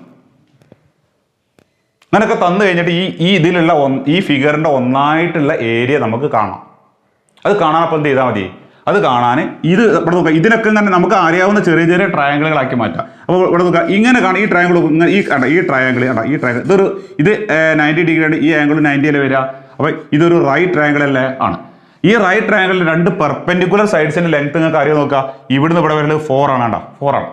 അങ്ങനെയൊക്കെ തന്നു കഴിഞ്ഞിട്ട് ഈ ഇതിലുള്ള ഈ ഫിഗറിൻ്റെ ഒന്നായിട്ടുള്ള ഏരിയ നമുക്ക് കാണാം. അത് കാണാൻ അപ്പം എന്ത് ചെയ്താൽ മതി, അത് കാണാൻ ഇത് ഇവിടെ നോക്കാം. ഇതിനൊക്കെ ഇങ്ങനെ നമുക്ക് അറിയാവുന്ന ചെറിയ ചെറിയ ട്രയാങ്കിളുകളാക്കി മാറ്റാം. അപ്പോൾ ഇവിടെ നോക്കാം, ഇങ്ങനെ കാണാം. ഈ ട്രയാങ്കിൾ ഈ ട്രയാങ്കിൾ ഇത് 90 ഡിഗ്രി ആണ്. ഈ ആംഗിൾ 90 അല്ലേ വരിക. അപ്പോൾ ഇതൊരു റൈറ്റ് ട്രയാങ്കിൾ അല്ലേ ആണ്. ഈ റൈറ്റ് ട്രയാങ്കിളിൽ 2 പെർപെൻഡിക്കുലർ സൈഡ്സിൻ്റെ ലെങ്ത് നിങ്ങൾക്ക് അറിയാൻ നോക്കുക. ഇവിടുന്ന് ഇവിടെ വരുന്നത് 4 ആണ്. കേട്ടോ, 4 ആണ്.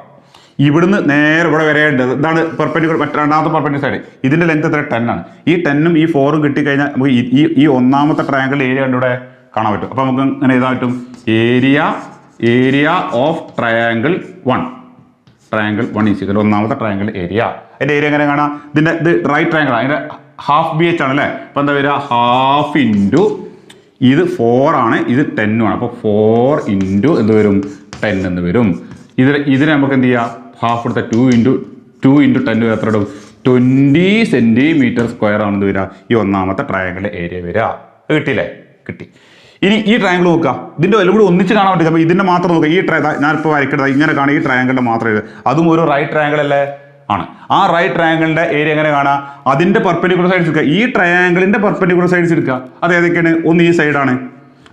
ഇവിടുന്ന് നേരെ ഇവിടെ വരേണ്ടത് ഇതാണ് പെർപെൻഡിക്കുലർ, രണ്ടാമത്തെ പെർപെൻഡിക്കുലർ സൈഡ്. ഇതിൻ്റെ ലെങ്ത് എത്ര? 10 ആണ്. ഈ 10ഉം ഈ 4ഉം കിട്ടിക്കഴിഞ്ഞാൽ നമുക്ക് ഈ ഒന്നാമത്തെ ട്രയാങ്കിളിൻ്റെ ഏരിയ കണ്ടിവിടെ കാണാൻ പറ്റും. അപ്പോൾ നമുക്ക് ഇങ്ങനെ എഴുതാൻ പറ്റും, ഏരിയ ഓഫ് ട്രയാങ്കിൾ 1 ഈക്വൽ ഒന്നാമത്തെ ട്രയാങ്കിൾ ഏരിയ. അതിൻ്റെ ഏരിയ എങ്ങനെ കാണാം? ഇത് റൈറ്റ് ട്രയാങ്കിൾ ആണ്. അതിൻ്റെ ഹാഫ് BH ആണല്ലേ. അപ്പോൾ എന്താ വരിക, ഹാഫ് ഇൻറ്റു ഇത് 4 ആണ്, ഇത് 10 ആണ്. അപ്പോൾ 4 ഇൻറ്റു എന്ത് വരും, 10 എന്ന് വരും. ഇതിനെ നമുക്ക് എന്ത് ചെയ്യാം, ഹാഫ് എടുത്ത 2 ഇൻറ്റു 10 എത്ര ഇടും? 20 സെൻറ്റിമീറ്റർ സ്ക്വയർ ആണെന്ന് വരിക ഈ ഒന്നാമത്തെ ട്രയാങ്കിളിൻ്റെ ഏരിയ വരിക. കിട്ടിയില്ലേ? കിട്ടി. ഇനി ഈ ട്രയാങ്കിൾ നോക്കുക, ഇതിൻ്റെ എല്ലാം കൂടി ഒന്നിച്ച് കാണാൻ പറ്റും. അപ്പോൾ ഇതിൻ്റെ മാത്രം നോക്കുക, ഈ ഞാനിപ്പോൾ വരയ്ക്കുന്നത് ഇങ്ങനെ കാണുക, ഈ ട്രയാങ്കിളിൻ്റെ മാത്രം അതും ഒരു റൈറ്റ് ട്രയാങ്കിൾ അല്ലേ? ആണ്. ആ റൈറ്റ് ട്രയാങ്കിളിൻ്റെ ഏരിയ എങ്ങനെ കാണാം? അതിൻ്റെ പെർപെൻഡിക്കുലർ സൈഡ്സ് എടുക്കുക, ഈ ട്രയാങ്കിളിൻ്റെ പെർപെൻഡിക്കുലർ സൈഡ്സ് എടുക്കുക. അത് ഏതൊക്കെയാണ്? ഒന്ന് ഈ സൈഡാണ്,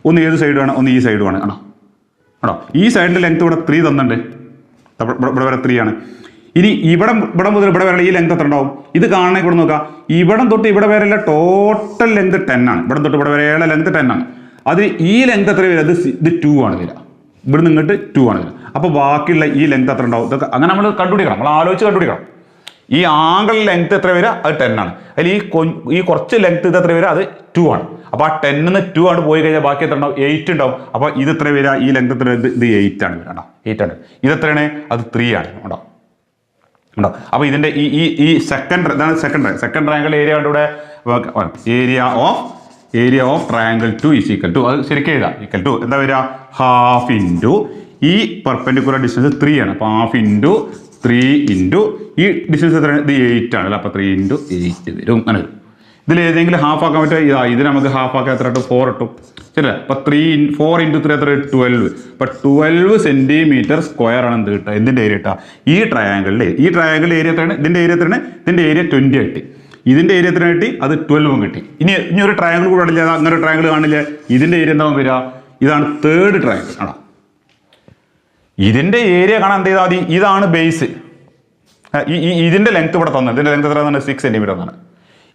ഒന്ന് ഏത് സൈഡുമാണ്, ഒന്ന് ഈ സൈഡുമാണ്. ആണോ ആണോ ഈ സൈഡിൻ്റെ ലെങ്ത് ഇവിടെ 3 തന്നിട്ടുണ്ട്, ഇവിടെ വരെ 3 ആണ്. ഇനി ഇവിടെ മുതൽ ഇവിടെ വരെ ഈ ലെങ്ത് എത്ര ഉണ്ടാവും? ഇത് കാണണമെങ്കിൽ ഇവിടെ നോക്കുക, ഇവിടം തൊട്ട് ഇവിടെ വരെയുള്ള ടോട്ടൽ ലെങ്ത് 10 ആണ്. ഇവിടെ തൊട്ട് ഇവിടെ വരെയുള്ള ലെങ്ത് 10 ആണ്. അത് ഈ ലെങ്ത് എത്ര വരിക? ഇത് 2 ആണ് വരിക. ഇവിടെ നിന്നിട്ട് 2 ആണ് വരിക. അപ്പോൾ ബാക്കിയുള്ള ഈ ലെങ്ത് എത്ര ഉണ്ടാവും? ഇതൊക്കെ അങ്ങനെ നമ്മൾ കണ്ടുപിടിക്കണം, നമ്മൾ ആലോചിച്ച് കണ്ടുപിടിക്കണം. ഈ ആംഗിൾ ലെങ്ത് എത്ര വരിക? അത് 10 ആണ്. അതിൽ ഈ കുറച്ച് ലെങ്ത് ഇത് എത്ര വരിക? അത് 2 ആണ്. അപ്പോൾ ആ 10 2 ആണ് പോയി കഴിഞ്ഞാൽ ബാക്കി എത്ര ഉണ്ടാവും? 8 ഉണ്ടാവും. അപ്പോൾ ഇത് എത്ര വരിക? ഈ ലെങ്ത് എത്ര? ഇത് 8 ആണ് വരിക. 8 ആണ്. ഇത് എത്രയാണ്? അത് 3 ആണ്. ഉണ്ടോ ഉണ്ടോ? അപ്പോൾ ഇതിൻ്റെ ഈ സെക്കൻഡ്, ഇതാണ് സെക്കൻഡ് ട്രയാങ്കിൾ ഏരിയ കൊണ്ട് ഇവിടെ area of triangle 2 is equal to, അത് ശരിക്കും എഴുതാം, ഈക്വൽ ടു എന്താ വരിക? ഹാഫ് ഇൻറ്റു ഈ പെർപെൻഡിക്കുലർ ഡിസ്റ്റൻസ് 3 ആണ്. അപ്പോൾ ഹാഫ് ഇൻറ്റു 3 ഇൻറ്റു ഈ ഡിസ്റ്റൻസ് എത്രയാണ്? ഇത് 8 ആണ്. അപ്പോൾ 3 ഇൻറ്റു 8 വരും. അങ്ങനെ വരും. ഇതിൽ ഏതെങ്കിലും ഹാഫ് ആക്കാൻ പറ്റുമോ? ഇത് നമുക്ക് ഹാഫ് ആക്കാൻ എത്ര കിട്ടും? 4 കിട്ടും. ശരിയല്ലേ? അപ്പോൾ 4 ഇൻറ്റു 3 എത്ര? 12. അപ്പോൾ 12 സെൻറ്റിമീറ്റർ സ്ക്വയർ ആണ് എന്ത് കിട്ടുക? എന്തിൻ്റെ ഏരിയ കിട്ടുക? ഈ ട്രയാങ്കിളിൻ്റെ ഏരിയ എത്രയാണ്? ഇതിൻ്റെ ഏരിയ എത്രയാണ്? ഇതിൻ്റെ ഏരിയ 20 കിട്ടി. ഇതിൻ്റെ ഏരിയ എത്ര കിട്ടി? അത് 12 കിട്ടി. ഇനി ഒരു ട്രയാങ്കിൾ കൂടെ കാണില്ല, അങ്ങനെ ഒരു ട്രയാങ്കിൾ കാണില്ല. ഇതിൻ്റെ ഏരിയ എന്താവും വരിക? ഇതാണ് തേർഡ് ട്രയാങ്കിൾ ആണോ? ഇതിൻ്റെ ഏരിയ കാണാൻ എന്ത് ചെയ്താൽ മതി? ഇതാണ് ബേസ്. ഇതിൻ്റെ ലെങ്ത് ഇവിടെ തന്നെ, ഇതിൻ്റെ ലെങ്ത് എത്ര തന്നെ? 6 സെൻറ്റിമീറ്റർ എന്നാണ്.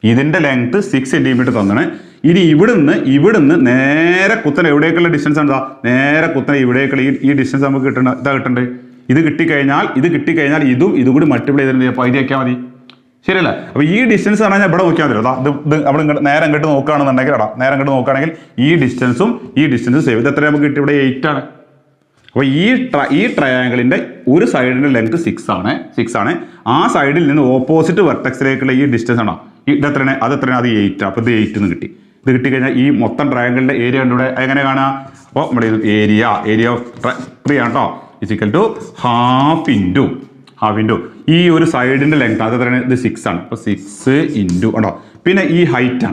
ഇതിൻ്റെ ലെങ്ത് 6 സെൻറ്റിമീറ്റർ തന്നാണ്. ഇനി ഇവിടുന്ന് നേരെ കുത്തനെ എവിടേക്കുള്ള ഡിസ്റ്റൻസ് ആണ്? നേരെ കുത്തനെ ഇവിടേക്കുള്ള ഈ ഡിസ്റ്റൻസ് നമുക്ക് കിട്ടേണ്ടത്. ഇത് കിട്ടിക്കഴിഞ്ഞാൽ ഇതും കൂടി മൾട്ടിപ്ലൈ ചെയ്തിട്ട് പകുതിയാക്കിയാൽ മതി. ശരിയല്ല? അപ്പോൾ ഈ ഡിസ്റ്റൻസ് പറഞ്ഞാൽ ഇവിടെ നോക്കിയാൽ മതി. ഇത് നമ്മൾ നേരെ ഇങ്ങോട്ട് നോക്കുകയാണെങ്കിൽ ഈ ഡിസ്റ്റൻസും സേവ്. ഇത് എത്ര നമുക്ക് കിട്ടി? ഇവിടെ 8 ആണ്. അപ്പോൾ ഈ ട്രയാങ്കിളിൻ്റെ ഒരു സൈഡിൻ്റെ ലെങ്ത് 6 ആണ്. ആ സൈഡിൽ നിന്ന് ഓപ്പോസിറ്റ് വെർട്ടെക്സിലേക്കുള്ള ഈ ഡിസ്റ്റൻസ് ആണോ? ഇതെത്രയാണ്? അത് 8. അപ്പോൾ ഇത് 8 എന്ന് കിട്ടി. ഇത് കിട്ടിക്കഴിഞ്ഞാൽ ഈ മൊത്തം ട്രയാങ്കിളിൻ്റെ ഏരിയ ഉണ്ട് ഇവിടെ. എങ്ങനെ കാണാം? അപ്പോൾ നമ്മുടെ ഏരിയ ഓഫ് 3 ആണ് കേട്ടോ, is equal to half into ഈ ഒരു സൈഡിൻ്റെ ലെങ്ത് അത് എത്രയാണ്? ഇത് 6 ആണ്. അപ്പോൾ 6 ഇൻറ്റു ഉണ്ടോ. പിന്നെ ഈ ഹൈറ്റ്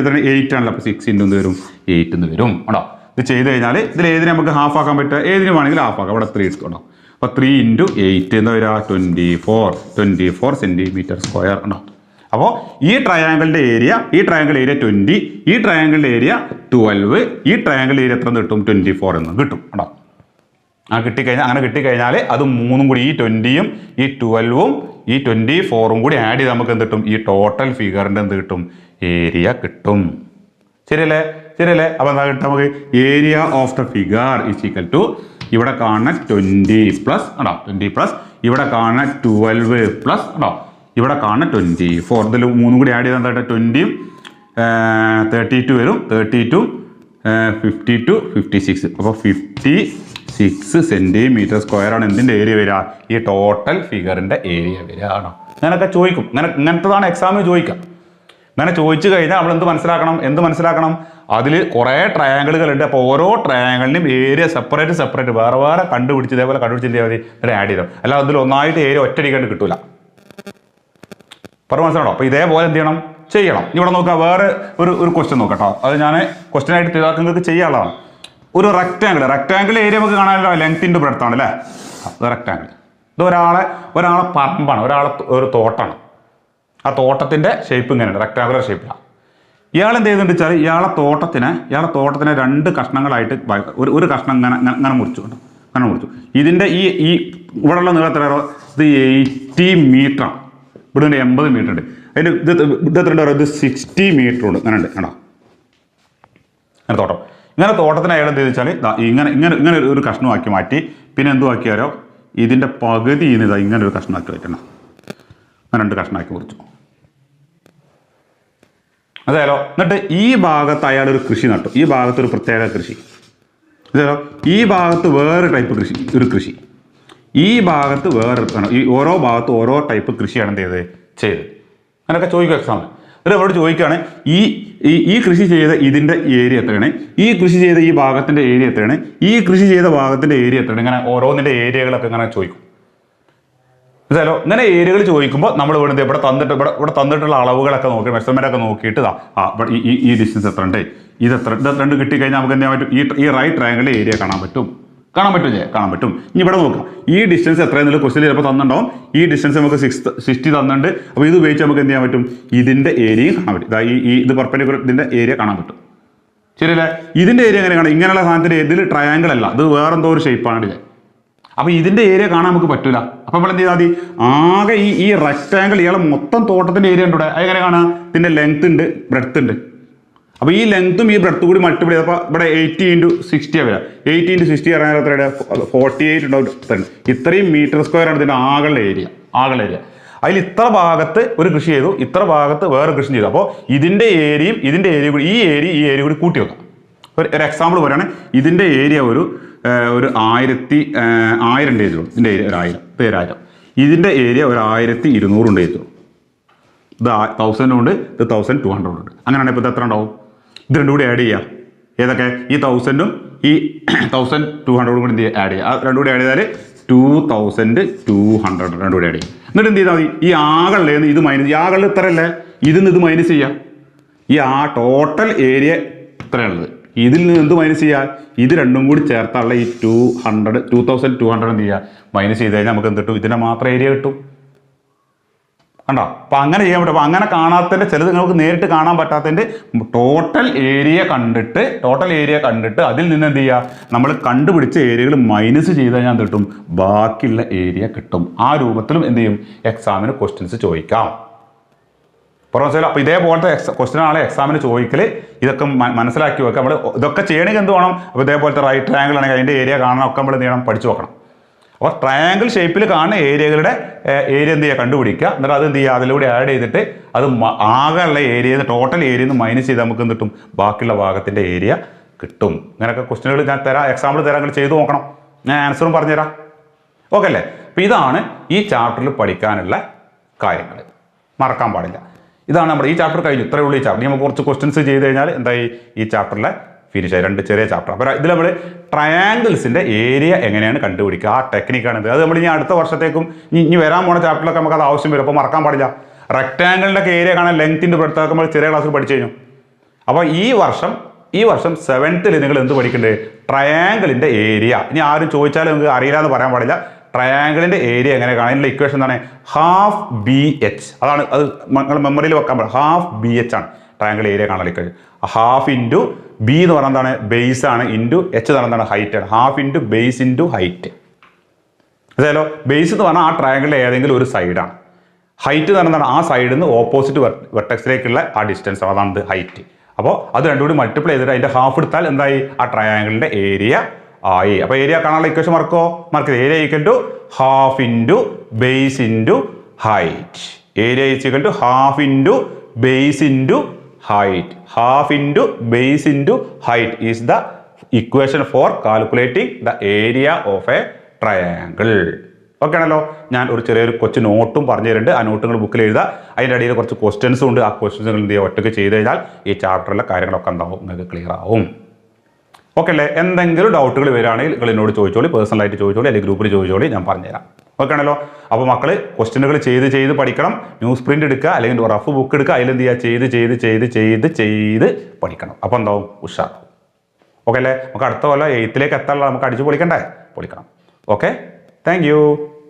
എത്രയാണ്? 8 ആണല്ലോ. അപ്പോൾ 6 ഇൻറ്റു വരും? 8 എന്ന് വരും. ഉണ്ടോ? ഇത് ചെയ്ത് കഴിഞ്ഞാൽ ഇതിൽ ഏതിനെ നമുക്ക് ഹാഫ് ആക്കാൻ പറ്റുക? ഏതിന് വേണമെങ്കിൽ ഹാഫ് ആക്കാം. ഇവിടെ 3 എടുത്തുണ്ടോ. അപ്പോൾ 3 ഇൻറ്റു 8 എന്താ വരിക? 24 സെൻറ്റിമീറ്റർ സ്ക്വയർ ഉണ്ടോ. അപ്പോൾ ഈ ട്രയാങ്കിളിൻ്റെ ഏരിയ 20, ഈ ട്രയാങ്കിളിൻ്റെ ഏരിയ 12, ഈ ട്രയാങ്കിളിൻ്റെ ഏരിയ എത്ര കിട്ടും? 24 എന്ന് കിട്ടും. ഉണ്ടോ? അങ്ങനെ കിട്ടിക്കഴിഞ്ഞാൽ അത് 3 കൂടി, ഈ 20യും ഈ 12ഉം ഈ 24ഉം കൂടി ആഡ് ചെയ്ത് നമുക്ക് എന്ത് കിട്ടും? ഈ ടോട്ടൽ ഫിഗറിൻ്റെ എന്ത് കിട്ടും? ഏരിയ കിട്ടും. ശരിയല്ലേ? അപ്പോൾ എന്താ കിട്ടും നമുക്ക്? Area of the figure is equal to ഇവിടെ കാണുന്ന 20 പ്ലസ് ഇവിടെ കാണുന്ന 12 പ്ലസ് ഇവിടെ കാണുന്ന 24. ഇതിൽ 3 കൂടി ആഡ് ചെയ്താൽ എന്താ? 20യും 32 വരും. 32 52 56. അപ്പോൾ 56 സെൻറ്റിമീറ്റർ സ്ക്വയർ ആണ് എന്തിൻ്റെ ഏരിയ വരിക? ഈ ടോട്ടൽ ഫിഗറിൻ്റെ ഏരിയ വരിക ആണോ? അങ്ങനെയൊക്കെ ചോദിക്കും. ഇങ്ങനത്തതാണ് എക്സാമിന് ചോദിക്കുക. അങ്ങനെ ചോദിച്ചു കഴിഞ്ഞാൽ നമ്മൾ എന്ത് മനസ്സിലാക്കണം? അതിൽ കുറേ ട്രയാങ്കിളുകളുണ്ട്. അപ്പോൾ ഓരോ ട്രയാങ്കിളിനും ഏരിയ സെപ്പറേറ്റ് വേറെ കണ്ടുപിടിച്ച് ഇതേപോലെ കണ്ടുപിടിച്ചിട്ട് മതി ഇവിടെ ആഡ് ചെയ്തോ. അല്ല അതിൽ ഒന്നായിട്ട് ഏരിയ ഒറ്റയടിക്കാണ്ട് കിട്ടൂല. മനസ്സിലാണോ? അപ്പോൾ ഇതേപോലെ എന്ത് ചെയ്യണം? ഇവിടെ നോക്കുക, വേറെ ഒരു ക്വസ്റ്റ്യൻ നോക്കട്ടോ. അത് ഞാൻ ക്വസ്റ്റ്യനായിട്ട് നിങ്ങൾക്ക് ചെയ്യാനുള്ളതാണ്. ഒരു റെക്റ്റാങ്കിൾ ഏരിയ നമുക്ക് കാണാനല്ലോ, ലെങ്ത് ഇൻറ്റു ബ്രെഡ്ത്ത് ആണ് അല്ലേ? അത് റെക്റ്റാങ്കിൾ. ഇത് ഒരാളെ പറമ്പാണ്, ഒരു തോട്ടാണ്. ആ തോട്ടത്തിൻ്റെ ഷേപ്പ് ഇങ്ങനെയാണ്, റെക്റ്റാങ്കുലർ ഷേപ്പിലാണ്. ഇയാൾ എന്ത് ചെയ്യുന്നുണ്ട് വെച്ചാൽ ഇയാളെ തോട്ടത്തിനെ 2 കഷ്ണങ്ങളായിട്ട് ഒരു കഷ്ണം ഇങ്ങനെ മുറിച്ചു. ഇതിൻ്റെ ഈ ഇവിടെയുള്ള നീളം എത്ര? ഇത് 80 മീറ്ററാണ്. ഇവിടെ 80 മീറ്റർ ഉണ്ട്. അതിൻ്റെ ഇത് എത്ര ഉണ്ട്? ഇത് 60 മീറ്റർ ഉണ്ട്. അങ്ങനെ ഉണ്ട് കേട്ടോ. അങ്ങനെ തോട്ടത്തിന് അയാൾ എന്ത് വെച്ചാൽ ഇങ്ങനെ ഒരു കഷ്ണമാക്കി മാറ്റി. പിന്നെ എന്തു ആക്കിയാലോ? ഇതിൻ്റെ പകുതി ഇങ്ങനെ ഒരു കഷ്ണമാക്കി വെക്കണം. അങ്ങനെ 2 കഷ്ണമാക്കി മുറിച്ചു. അതായാലോ. എന്നിട്ട് ഈ ഭാഗത്ത് അയാൾ ഒരു കൃഷി നട്ടു. ഈ ഭാഗത്ത് ഒരു പ്രത്യേക കൃഷി. അതായാലോ. ഈ ഭാഗത്ത് വേറെ ടൈപ്പ് കൃഷി. ഈ ഭാഗത്ത് വേറെ ഈ ഓരോ ഭാഗത്തും ഓരോ ടൈപ്പ് കൃഷിയാണ് എന്ത് ചെയ്തത്. അങ്ങനെയൊക്കെ ചോദിക്കും എക്സാമിൽ. എന്നിട്ട് അവരോട് ചോദിക്കുകയാണ് ഈ കൃഷി ചെയ്ത ഇതിൻ്റെ ഏരിയ എത്രയാണ്? ഈ കൃഷി ചെയ്ത ഈ ഭാഗത്തിൻ്റെ ഏരിയ എത്രയാണ്? ഈ കൃഷി ചെയ്ത ഭാഗത്തിൻ്റെ ഏരിയ എത്രയാണ്? ഇങ്ങനെ ഓരോന്നിൻ്റെ ഏരിയകളൊക്കെ ഇങ്ങനെ ചോദിക്കും. മനസ്സിലോ? ഇങ്ങനെ ഏരിയകൾ ചോദിക്കുമ്പോൾ നമ്മൾ ഇവിടെ തന്നിട്ടുള്ള അളവുകളൊക്കെ നോക്കി മെഷർമെൻ്റ് ഒക്കെ നോക്കിയിട്ട് ഈ ഡിസ്റ്റൻസ് എത്ര ഉണ്ട്, ഇത് രണ്ട് കിട്ടിക്കഴിഞ്ഞാൽ നമുക്ക് എന്ത് ചെയ്യാൻ പറ്റും? ഈ റൈറ്റ് ട്രയാങ്കിളിൻ്റെ ഏരിയ കാണാൻ പറ്റും. കാണാൻ പറ്റും. ഇനി ഇവിടെ നോക്കാം, ഈ ഡിസ്റ്റൻസ് എത്രയെന്നുള്ള ക്വസ്റ്റ്യൻ ചിലപ്പോൾ തന്നിട്ടുണ്ടാവും. ഈ ഡിസ്റ്റൻസ് നമുക്ക് 60 തന്നിട്ടുണ്ട്. അപ്പോൾ ഇത് ഉപയോഗിച്ച് നമുക്ക് എന്ത് ചെയ്യാൻ പറ്റും? ഇതിൻ്റെ ഏരിയയും കാണാൻ പറ്റും. ഇത് പെർപെൻഡിക്കുലർ ഇതിൻ്റെ ഏരിയ കാണാൻ പറ്റും. ശരിയല്ലേ? ഇതിൻ്റെ ഏരിയ എങ്ങനെയാണ്? ഇങ്ങനെയുള്ള സാധനത്തിൻ്റെ ഇതിൽ ട്രയാങ്കിൾ അല്ല, ഇത് വേറെന്തോ ഒരു ഷേപ്പാണ് ഇത്. അപ്പോൾ ഇതിൻ്റെ ഏരിയ കാണാൻ നമുക്ക് പറ്റില്ല. അപ്പോൾ നമ്മൾ എന്ത് ചെയ്താൽ മതി? ആകെ ഈ റെക്റ്റാങ്കിൾ ഇയാളെ മൊത്തം തോട്ടത്തിൻ്റെ ഏരിയ ഉണ്ട് ഇവിടെ. അതെങ്ങനെ കാണാം? ഇതിൻ്റെ ലെങ്ത് ഉണ്ട്, ബ്രെഡ്ത്ത് ഉണ്ട്. അപ്പോൾ ഈ ലെങ്ത്തും ഈ ബ്രെഡ്ത്തും കൂടി മൾട്ടിപ്ലൈ ചെയ്തപ്പോൾ ഇവിടെ 80 × 60 വരാം. 80 × 60 പറഞ്ഞാൽ എത്രയുടെ 48 ഉണ്ടാവും. ഇത്രയും മീറ്റർ സ്ക്വയർ ആണ് ഇതിൻ്റെ ആകളുടെ ഏരിയ. അതിൽ ഇത്ര ഭാഗത്ത് ഒരു കൃഷി ചെയ്തു, ഇത്ര ഭാഗത്ത് വേറെ കൃഷി ചെയ്തു. അപ്പോൾ ഇതിൻ്റെ ഏരിയയും ഇതിൻ്റെ ഏരിയ കൂടി ഈ ഏരിയ കൂടി കൂട്ടി വെക്കാം. ഒരു എക്സാമ്പിൾ പറയുകയാണെങ്കിൽ ഇതിൻ്റെ ഏരിയ ഒരു 1000 ഉണ്ട് എഴുതുള്ളൂ. ഇതിൻ്റെ ഏരിയ 1000. ഇതിൻ്റെ ഏരിയ ഒരു 1200 ഉണ്ട് എഴുതുള്ളൂ. ഇത് 1000 ഉണ്ട്, ഇത് 1200 ഉണ്ട്. അങ്ങനെയാണെങ്കിൽ ഇപ്പോൾ ഇത് എത്ര ഉണ്ടാവും? ഇത് രണ്ടും കൂടി ആഡ് ചെയ്യുക. ഏതൊക്കെ? ഈ 1000ഉം ഈ 1200 കൂടി എന്ത് ചെയ്യുക? ആഡ് ചെയ്യുക. രണ്ടും കൂടി ആഡ് ചെയ്താൽ 2200 രണ്ടും കൂടി ആഡ് ചെയ്യും. എന്നിട്ട് എന്ത് ചെയ്താൽ മതി? ഈ ആകളിലേന്ന് ഇത് മൈനസ്, ഈ ആകളിൽ ഇത്രയല്ലേ, ഇതിന്ന് ഇത് മൈനസ് ചെയ്യുക. ഈ ടോട്ടൽ ഏരിയ ഇത്രയുള്ളത്, ഇതിൽ നിന്ന് എന്ത് മൈനസ് ചെയ്യുക? ഇത് രണ്ടും കൂടി ചേർത്തുള്ള ഈ 2200 എന്ത് ചെയ്യുക? മൈനസ് ചെയ്ത് കഴിഞ്ഞാൽ നമുക്ക് എന്ത് കിട്ടും? ഇതിൻ്റെ മാത്രം ഏരിയ കിട്ടും. കണ്ടോ? അപ്പം അങ്ങനെ ചെയ്യാൻ പറ്റും. അപ്പം അങ്ങനെ കാണാത്തതിൻ്റെ ചിലത് നിങ്ങൾക്ക് നേരിട്ട് കാണാൻ പറ്റാത്തതിൻ്റെ ടോട്ടൽ ഏരിയ കണ്ടിട്ട് അതിൽ നിന്ന് എന്ത് ചെയ്യുക? നമ്മൾ കണ്ടുപിടിച്ച ഏരിയകൾ മൈനസ് ചെയ്ത് കഴിഞ്ഞാൽ എന്ത് കിട്ടും? ബാക്കിയുള്ള ഏരിയ കിട്ടും. ആ രൂപത്തിലും എന്ത് ചെയ്യും? എക്സാമിന് ക്വസ്റ്റ്യൻസ് ചോദിക്കാം. പറഞ്ഞാൽ അപ്പോൾ ഇതേപോലത്തെ ക്വസ്റ്റ്യൻ ആണ് എക്സാമിന് ചോദിക്കൽ. ഇതൊക്കെ മനസ്സിലാക്കി വെക്കുക. നമ്മൾ ഇതൊക്കെ ചെയ്യണമെങ്കിൽ എന്ത് വേണം? അപ്പോൾ ഇതേപോലത്തെ റൈറ്റ് ട്രയാങ്കിൾ ആണെങ്കിൽ അതിൻ്റെ ഏരിയ കാണാനൊക്കെ നമ്മൾ എന്ത് ചെയ്യണം? പഠിച്ചു നോക്കണം. അപ്പോൾ ട്രയാങ്കിൾ ഷേപ്പിൽ കാണുന്ന ഏരിയകളുടെ ഏരിയ എന്ത് ചെയ്യുക? കണ്ടുപിടിക്കുക. എന്നിട്ട് അത് എന്ത് ചെയ്യുക? അതിലൂടെ ആഡ് ചെയ്തിട്ട് അത് ആകെയുള്ള ഏരിയയിൽ ടോട്ടൽ ഏരിയയിൽ നിന്ന് മൈനസ് ചെയ്ത് നമുക്ക് എന്ത് കിട്ടും? ബാക്കിയുള്ള ഭാഗത്തിൻ്റെ ഏരിയ കിട്ടും. ഇങ്ങനെയൊക്കെ ക്വസ്റ്റ്യനുകൾ ഞാൻ തരാം, എക്സാമ്പിൾ തരാം, അങ്ങനെ ചെയ്ത് നോക്കണം. ഞാൻ ആൻസറും പറഞ്ഞുതരാം. ഓക്കെ അല്ലേ? അപ്പോൾ ഇതാണ് ഈ ചാപ്റ്ററിൽ പഠിക്കാനുള്ള കാര്യങ്ങൾ. മറക്കാൻ പാടില്ല. ഇതാണ് നമ്മുടെ ഈ ചാപ്റ്റർ കഴിഞ്ഞു. ഇത്രയേ ഉള്ളൂ ഈ ചാപ്റ്റർ. നമുക്ക് കുറച്ച് ക്വസ്റ്റ്യൻസ് ചെയ്ത് കഴിഞ്ഞാൽ എന്തായി? ഈ ചാപ്റ്ററിലെ ഫിനിഷ് ആയി. 2 ചെറിയ ചാപ്റ്റർ. അപ്പോൾ ഇതിൽ നമ്മൾ ട്രയാങ്കിൾസിൻ്റെ ഏരിയ എങ്ങനെയാണ് കണ്ടുപിടിക്കുക, ആ ടെക്നിക്കാണ് ഇത്. അത് നമ്മൾ ഇനി അടുത്ത വർഷത്തേക്കും ഇനി വരാൻ പോണ ചാപ്റ്ററിലൊക്കെ നമുക്ക് അത് ആവശ്യം വരും. അപ്പോൾ മറക്കാൻ പാടില്ല. റെക്റ്റാങ്കിളിൻ്റെ ഒക്കെ ഏരിയ കാണാൻ ലെങ്ത്തിൻ്റെ ബ്രെഡ്ത്ത് നമ്മൾ ചെറിയ ക്ലാസ്സിൽ പഠിച്ചു കഴിഞ്ഞു. അപ്പോൾ ഈ വർഷം 7th നിങ്ങൾ എന്ത് പഠിക്കേണ്ടത്? ട്രയാങ്കിളിൻ്റെ ഏരിയ. ഇനി ആരും ചോദിച്ചാലും നിങ്ങൾക്ക് അറിയില്ല എന്ന് പറയാൻ പാടില്ല. ട്രയാങ്കിളിൻ്റെ ഏരിയ എങ്ങനെ കാണാൻ? ഇതിൻ്റെ ഇക്വേഷൻ എന്താണ്? ½ BH. അതാണ് അത് നിങ്ങൾ മെമ്മറിയിൽ വെക്കാൻ പാടില്ല. ½ BH ആണ് ട്രയാങ്കിൾ ഏരിയ കാണാൻ ഇക്വേഷൻ. ½ ഇൻറ്റു B എന്ന് പറഞ്ഞാൽ എന്താണ്? ബേസ് ആണ്. ഇൻറ്റു H എന്ന് പറഞ്ഞാൽ എന്താണ്? ഹൈറ്റ് ആണ്. ½ ഇൻറ്റു ബേസ് ഇൻറ്റു ഹൈറ്റ്. അതായത് ബേസ് എന്ന് പറഞ്ഞാൽ ആ ട്രയാങ്കിളിലെ ഏതെങ്കിലും ഒരു സൈഡാണ്. ഹൈറ്റ് എന്ന് പറഞ്ഞാൽ ആ സൈഡിൽ നിന്ന് ഓപ്പോസിറ്റ് വെർട്ടെക്സിലേക്കുള്ള ആ ഡിസ്റ്റൻസ്, അതാണ് ഹൈറ്റ്. അപ്പോൾ അത് രണ്ടും കൂടി മൾട്ടിപ്ലൈ ചെയ്തിട്ട് അതിൻ്റെ ഹാഫ് എടുത്താൽ എന്തായി? ആ ട്രയാങ്കിളിൻ്റെ ഏരിയ ആയി. അപ്പോൾ ഏരിയ കാണാനുള്ള ഇക്വേഷൻ മറക്കരുത്. Area equal to ½ into base into height. Area is equal to ½ into base into height. ½ into base into height is the equation for calculating the area of a triangle. Okay ആണല്ലോ? ഞാൻ ഒരു ചെറിയൊരു കൊച്ചു നോട്ടും പറഞ്ഞു തരുന്നുണ്ട്. ആ നോട്ടുകൾ ബുക്കിൽ എഴുതുക. അതിൻ്റെ ഇടയിൽ കുറച്ച് ക്വസ്റ്റ്യൻസും ഉണ്ട്. ആ ക്വസ്റ്റ്യൻസ് എന്ത് ചെയ്യുക? ഒറ്റയ്ക്ക് ചെയ്ത് കഴിഞ്ഞാൽ ഈ ചാപ്റ്ററിലെ കാര്യങ്ങളൊക്കെ എന്താവും? നിങ്ങൾക്ക് ക്ലിയർ ആവും. ഓക്കെ അല്ലേ? എന്തെങ്കിലും ഡൗട്ടുകൾ വരികയാണെങ്കിൽ നിങ്ങൾ എന്നോട് ചോദിച്ചോളി, പേഴ്സണലായിട്ട് ചോദിച്ചോളി, അല്ലെങ്കിൽ ഗ്രൂപ്പിൽ ചോദിച്ചോളി, ഞാൻ പറഞ്ഞുതരാം. ഓക്കെ ആണല്ലോ? അപ്പോൾ മക്കൾ ക്വസ്റ്റ്യനുകൾ ചെയ്ത് പഠിക്കണം. ന്യൂസ് പ്രിന്റ് എടുക്കുക, അല്ലെങ്കിൽ റഫ് ബുക്ക് എടുക്കുക. അതിലെന്ത് ചെയ്യുക? ചെയ്ത് പഠിക്കണം. അപ്പോൾ എന്താവും? ഉഷാറാവും. ഓക്കെ അല്ലേ? നമുക്ക് അടുത്ത കൊല്ലം 8th എത്താനുള്ള നമുക്ക് അടിച്ച് പൊളിക്കണം. Okay, thank U.